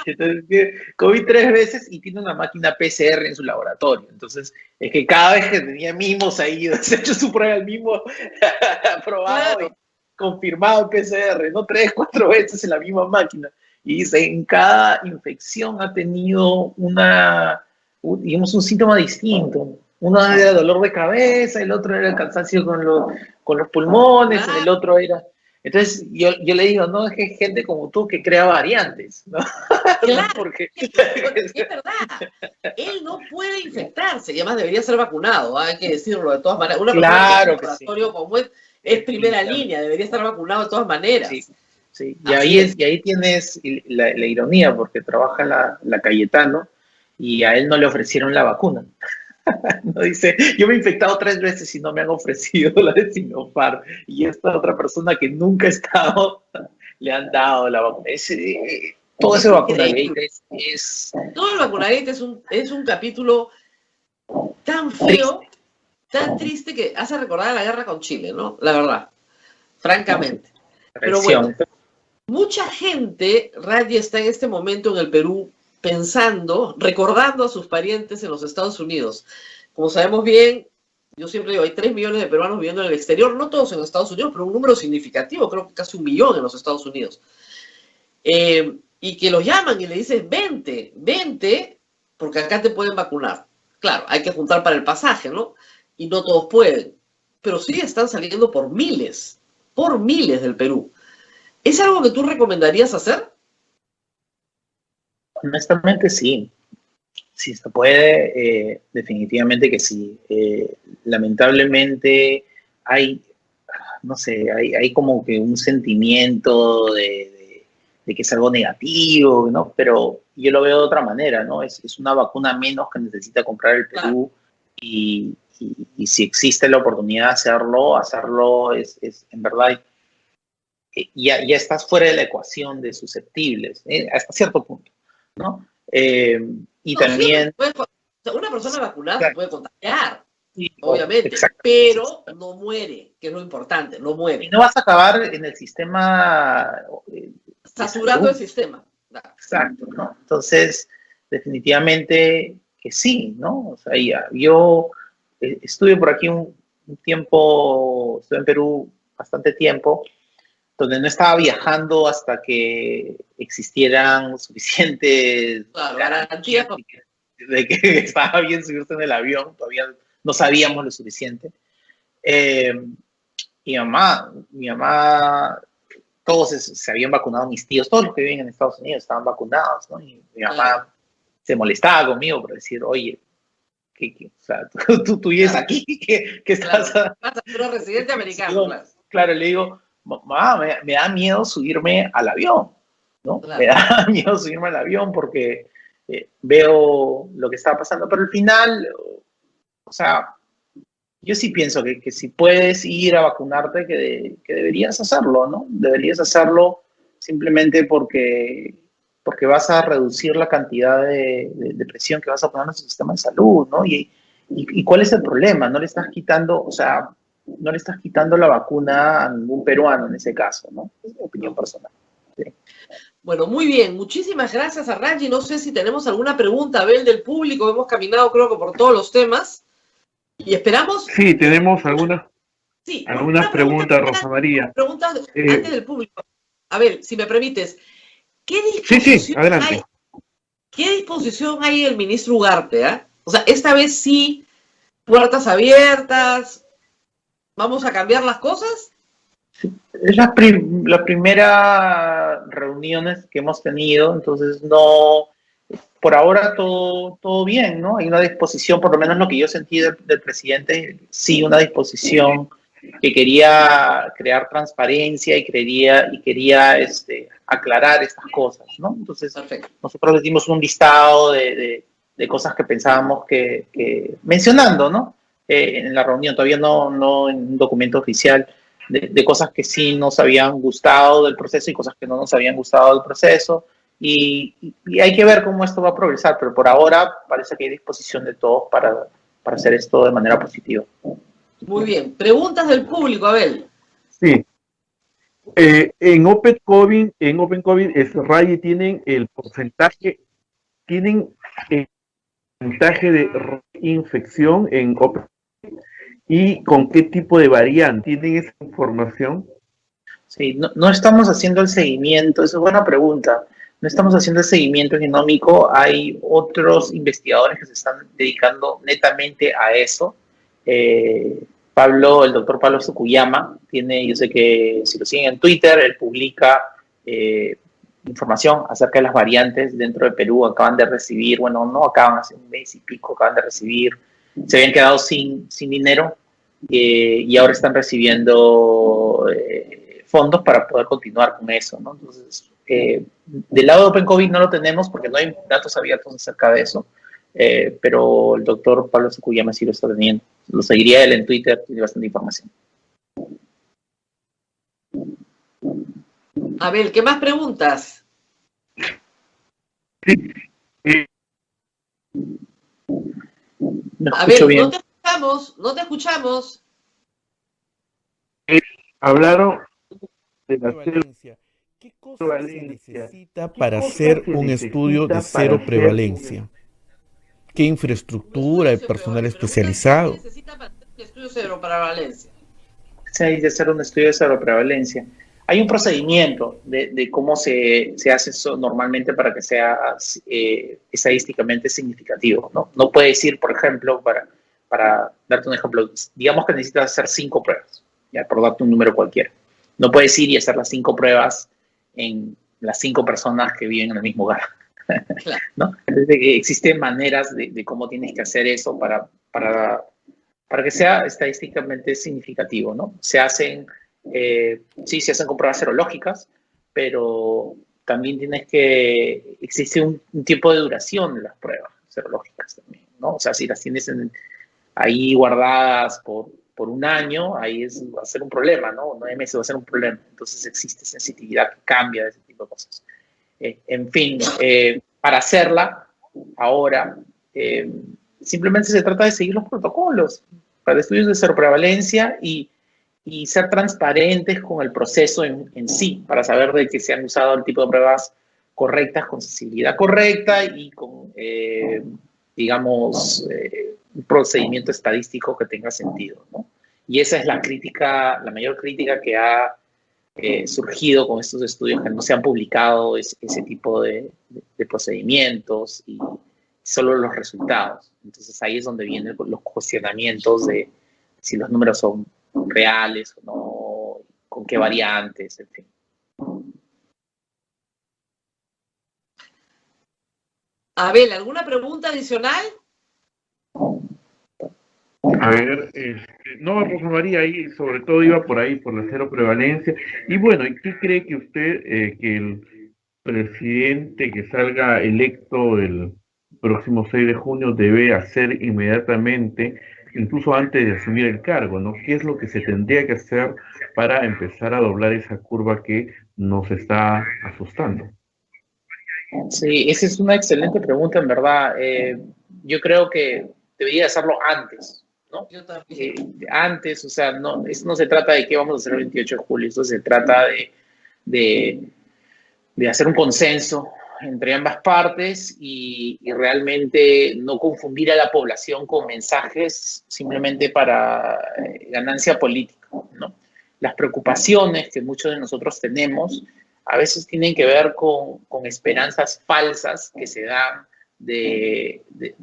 entonces tiene COVID 3 veces y tiene una máquina PCR en su laboratorio. Entonces, es que cada vez que tenía mimos ahí, se ha hecho su prueba el mismo aprobado Claro. y confirmado en PCR, ¿no? 3, 4 veces en la misma máquina. Y dice, en cada infección ha tenido digamos, un síntoma distinto. Uno era dolor de cabeza, el otro era el cansancio con los pulmones, el otro era... Entonces, yo le digo, no, es que hay gente como tú que crea variantes, ¿no? Claro, Porque... es verdad. Él no puede infectarse y además debería ser vacunado, hay que decirlo de todas maneras. Una Claro persona que en un laboratorio como es primera línea, debería estar vacunado de todas maneras. Sí, sí. Y ahí tienes la ironía, porque trabaja la Cayetano y a él no le ofrecieron la vacuna. No dice, yo me he infectado 3 veces y no me han ofrecido la de Sinopharm. Y esta otra persona que nunca ha estado, le han dado la vacuna. Todo ese vacunagate es... Todo el vacunagate es un capítulo tan feo, tan triste, que hace recordar a la guerra con Chile, ¿no? La verdad, francamente. Pero bueno, mucha gente, Raji, está en este momento en el Perú pensando, recordando a sus parientes en los Estados Unidos. Como sabemos bien, yo siempre digo, hay 3 millones de peruanos viviendo en el exterior, no todos en Estados Unidos, pero un número significativo, creo que casi 1 millón en los Estados Unidos. Y que los llaman y le dicen, vente, porque acá te pueden vacunar. Claro, hay que juntar para el pasaje, ¿no? Y no todos pueden, pero sí están saliendo por miles del Perú. ¿Es algo que tú recomendarías hacer? Honestamente, sí. Si se puede, definitivamente que sí. Lamentablemente hay, no sé, hay como que un sentimiento de que es algo negativo, ¿no? Pero yo lo veo de otra manera, ¿no? Es una vacuna menos que necesita comprar el Perú. Claro. Y si existe la oportunidad de hacerlo es en verdad, ya estás fuera de la ecuación de susceptibles, hasta cierto punto, ¿no? Y también... Una persona vacunada, claro, se puede contagiar, sí, obviamente, pero no muere, que es lo importante, no muere. Y no vas a acabar en el sistema... saturando el sistema. Exacto, ¿no? Entonces, definitivamente que sí, ¿no? O sea, yo estuve por aquí un tiempo, estuve en Perú bastante tiempo, donde no estaba viajando hasta que existieran suficientes garantías de que estaba bien subirse en el avión. Todavía no sabíamos lo suficiente. Mi mamá, todos se habían vacunado, mis tíos, todos los que viven en Estados Unidos estaban vacunados, ¿no? Y mi mamá se molestaba conmigo por decir, oye, o sea, tú vives aquí, ¿qué estás? Pero residente americano, claro, le digo, mamá, me da miedo subirme al avión, ¿no? Claro. Me da miedo subirme al avión porque veo lo que está pasando, pero al final, o sea, yo sí pienso que si puedes ir a vacunarte, que deberías hacerlo, ¿no? Deberías hacerlo simplemente porque vas a reducir la cantidad de presión que vas a poner en tu sistema de salud, ¿no? ¿Y cuál es el problema? No le estás quitando, o sea, no le estás quitando la vacuna a ningún peruano en ese caso, ¿no? Es mi opinión personal. Sí. Bueno, muy bien. Muchísimas gracias a Raji. No sé si tenemos alguna pregunta, Abel, del público. Hemos caminado, creo que por todos los temas. Y esperamos... Sí, tenemos algunas preguntas, Rosa María. Preguntas antes del público. Abel, si me permites, ¿qué disposición hay el ministro Ugarte? O sea, esta vez sí, puertas abiertas, ¿vamos a cambiar las cosas? Es la primera reuniones que hemos tenido, entonces no, por ahora todo bien, ¿no? Hay una disposición, por lo menos lo que yo sentí del presidente, sí, una disposición que quería crear transparencia y quería aclarar estas cosas, ¿no? Entonces, perfecto. Nosotros le dimos un listado de cosas que pensábamos que mencionando, ¿no? En la reunión, todavía no en un documento oficial, de cosas que sí nos habían gustado del proceso y cosas que no nos habían gustado del proceso. Y hay que ver cómo esto va a progresar, pero por ahora parece que hay disposición de todos para hacer esto de manera positiva. Muy bien. Preguntas del público, Abel. Sí, en Open COVID, Rayi tienen el porcentaje, tienen el porcentaje de infección en Open y con qué tipo de variante. ¿Tienen esa información? Sí, no estamos haciendo el seguimiento, esa es buena pregunta. No estamos haciendo el seguimiento genómico, hay otros investigadores que se están dedicando netamente a eso. El doctor Pablo Sukuyama, yo sé que si lo siguen en Twitter, él publica información acerca de las variantes dentro de Perú. Acaban de recibir, bueno, no acaban, hace un mes y pico, acaban de recibir, se habían quedado sin dinero y ahora están recibiendo fondos para poder continuar con eso, ¿no? Entonces, del lado de Open COVID no lo tenemos porque no hay datos abiertos acerca de eso, pero el doctor Pablo Sukuyama sí lo está teniendo. Lo seguiría él en Twitter, tiene bastante información. Abel, ¿qué más preguntas? Sí. No Abel, escucho bien. no te escuchamos. Hablaron de la Prevalencia. ¿Qué cosa se prevalencia. necesita para hacer un estudio de cero prevalencia? ¿Qué infraestructura y personal especializado? ¿Qué necesita para hacer un estudio cero prevalencia? Sí, hay que hacer un estudio de seroprevalencia. Hay un procedimiento de cómo se hace eso normalmente para que sea estadísticamente significativo, ¿no? No puedes ir, por ejemplo, para darte un ejemplo, digamos que necesitas hacer 5 pruebas, ya por darte un número cualquiera. No puedes ir y hacer las 5 pruebas en las 5 personas que viven en el mismo hogar, Claro. ¿no? Entonces, existen maneras de cómo tienes que hacer eso para que sea estadísticamente significativo, ¿no? Se hacen con pruebas serológicas, pero también existe un tiempo de duración de las pruebas serológicas también, ¿no? O sea, si las tienes ahí guardadas por un año, va a ser un problema, ¿no? 9 meses va a ser un problema. Entonces existe sensitividad que cambia de ese tipo de cosas. En fin, para hacerla ahora, simplemente se trata de seguir los protocolos para estudios de seroprevalencia y ser transparentes con el proceso en sí, para saber de que se han usado el tipo de pruebas correctas, con sensibilidad correcta y con, un procedimiento estadístico que tenga sentido, ¿no? Y esa es la mayor crítica que ha surgido con estos estudios, que no se han publicado ese tipo de procedimientos y solo los resultados. Entonces ahí es donde vienen los cuestionamientos de si los números son reales o no, con qué variantes, en fin. Abel, ¿alguna pregunta adicional? A ver, no, Rosa María, ahí sobre todo iba por ahí, por la cero prevalencia. Y bueno, ¿y qué cree que usted, que el presidente que salga electo el próximo 6 de junio debe hacer inmediatamente, incluso antes de asumir el cargo, ¿no? ¿Qué es lo que se tendría que hacer para empezar a doblar esa curva que nos está asustando? Sí, esa es una excelente pregunta, en verdad. Yo creo que debería hacerlo antes, ¿no? Yo también. Antes, o sea, no se trata de qué vamos a hacer el 28 de julio, esto se trata de hacer un consenso entre ambas partes y realmente no confundir a la población con mensajes simplemente para ganancia política, ¿no? Las preocupaciones que muchos de nosotros tenemos a veces tienen que ver con esperanzas falsas que se dan de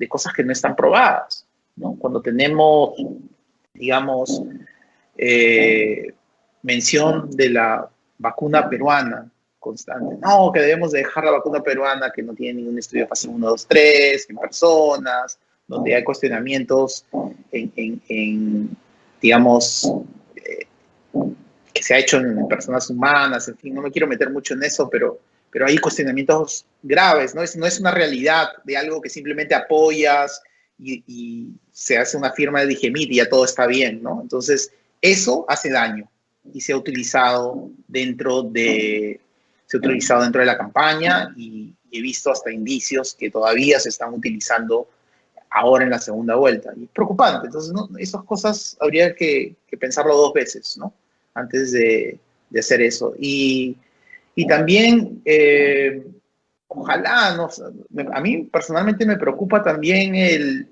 cosas que no están probadas, ¿no? Cuando tenemos, digamos, mención de la vacuna peruana constante, no, que debemos de dejar la vacuna peruana, que no tiene ningún estudio de fase 1, 2, 3, en personas, donde hay cuestionamientos digamos, que se ha hecho en personas humanas, en fin, no me quiero meter mucho en eso, pero hay cuestionamientos graves, ¿no? No es una realidad de algo que simplemente apoyas y se hace una firma de Digemit y ya todo está bien, ¿no? Entonces, eso hace daño y se ha utilizado dentro de la campaña y he visto hasta indicios que todavía se están utilizando ahora en la segunda vuelta. Y es preocupante. Entonces, ¿no? Esas cosas habría que pensarlo 2 veces, ¿no? antes de hacer eso. Y también, ojalá, no, a mí personalmente me preocupa también el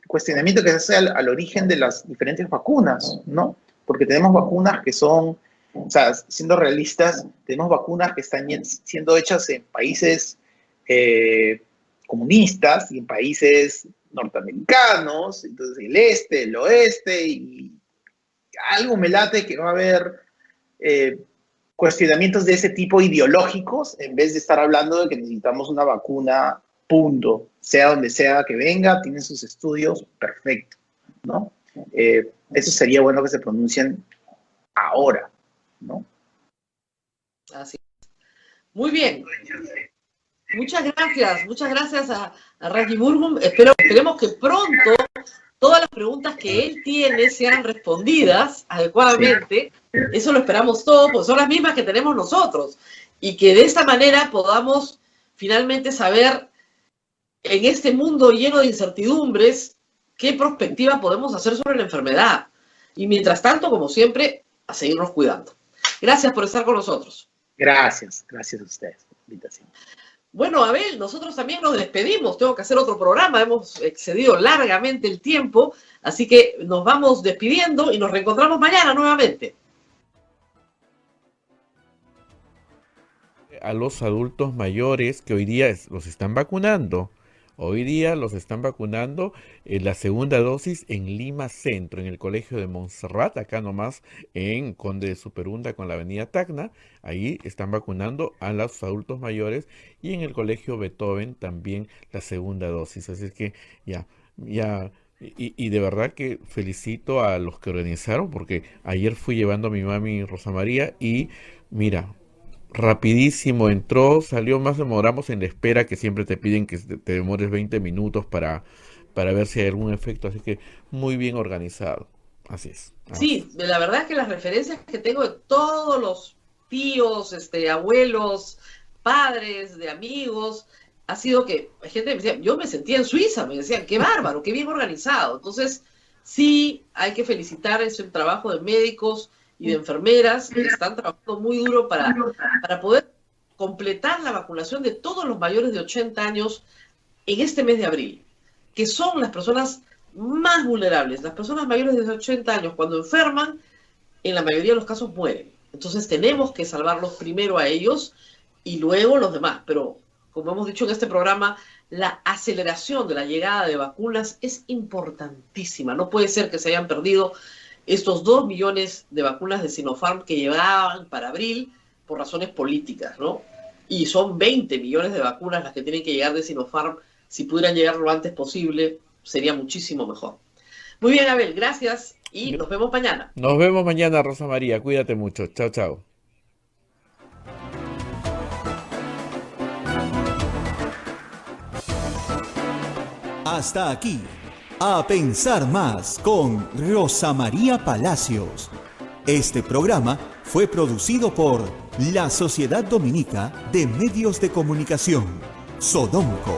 cuestionamiento que se hace al origen de las diferentes vacunas, ¿no? Porque tenemos vacunas que son, o sea, siendo realistas, tenemos vacunas que están siendo hechas en países comunistas y en países norteamericanos, entonces el este, el oeste, y algo me late que va a haber cuestionamientos de ese tipo ideológicos, en vez de estar hablando de que necesitamos una vacuna, punto, sea donde sea que venga, tienen sus estudios, perfecto, ¿no? Eso sería bueno que se pronuncien ahora, ¿no? Así es. Muy bien. Muchas gracias a Raji Burgum. Esperemos que pronto todas las preguntas que él tiene sean respondidas adecuadamente. Eso lo esperamos todos, porque son las mismas que tenemos nosotros. Y que de esta manera podamos finalmente saber, en este mundo lleno de incertidumbres, qué perspectiva podemos hacer sobre la enfermedad. Y mientras tanto, como siempre, a seguirnos cuidando. Gracias por estar con nosotros. Gracias a ustedes por la invitación. Bueno, Abel, nosotros también nos despedimos, tengo que hacer otro programa, hemos excedido largamente el tiempo, así que nos vamos despidiendo y nos reencontramos mañana nuevamente. A los adultos mayores que hoy día los están vacunando. Hoy día los están vacunando la segunda dosis en Lima Centro, en el Colegio de Montserrat, acá nomás en Conde de Superunda con la avenida Tacna. Ahí están vacunando a los adultos mayores y en el Colegio Beethoven también la segunda dosis. Así es que y de verdad que felicito a los que organizaron, porque ayer fui llevando a mi mami Rosa María y mira, rapidísimo entró, salió, más demoramos en la espera, que siempre te piden que te demores 20 minutos para ver si hay algún efecto, así que muy bien organizado, así es. Sí, la verdad es que las referencias que tengo de todos los tíos, abuelos, padres, de amigos, ha sido que gente me decía, yo me sentía en Suiza, me decían, qué bárbaro, qué bien organizado. Entonces, sí, hay que felicitar ese trabajo de médicos y de enfermeras que están trabajando muy duro para poder completar la vacunación de todos los mayores de 80 años en este mes de abril, que son las personas más vulnerables. Las personas mayores de 80 años, cuando enferman, en la mayoría de los casos mueren. Entonces tenemos que salvarlos primero a ellos y luego los demás. Pero, como hemos dicho en este programa, la aceleración de la llegada de vacunas es importantísima. No puede ser que se hayan perdido estos 2 millones de vacunas de Sinopharm que llegaban para abril por razones políticas, ¿no? Y son 20 millones de vacunas las que tienen que llegar de Sinopharm. Si pudieran llegar lo antes posible, sería muchísimo mejor. Muy bien, Abel, gracias y nos vemos mañana. Nos vemos mañana, Rosa María. Cuídate mucho. Chao, chao. Hasta aquí, A Pensar Más con Rosa María Palacios. Este programa fue producido por la Sociedad Dominica de Medios de Comunicación, Sodomco.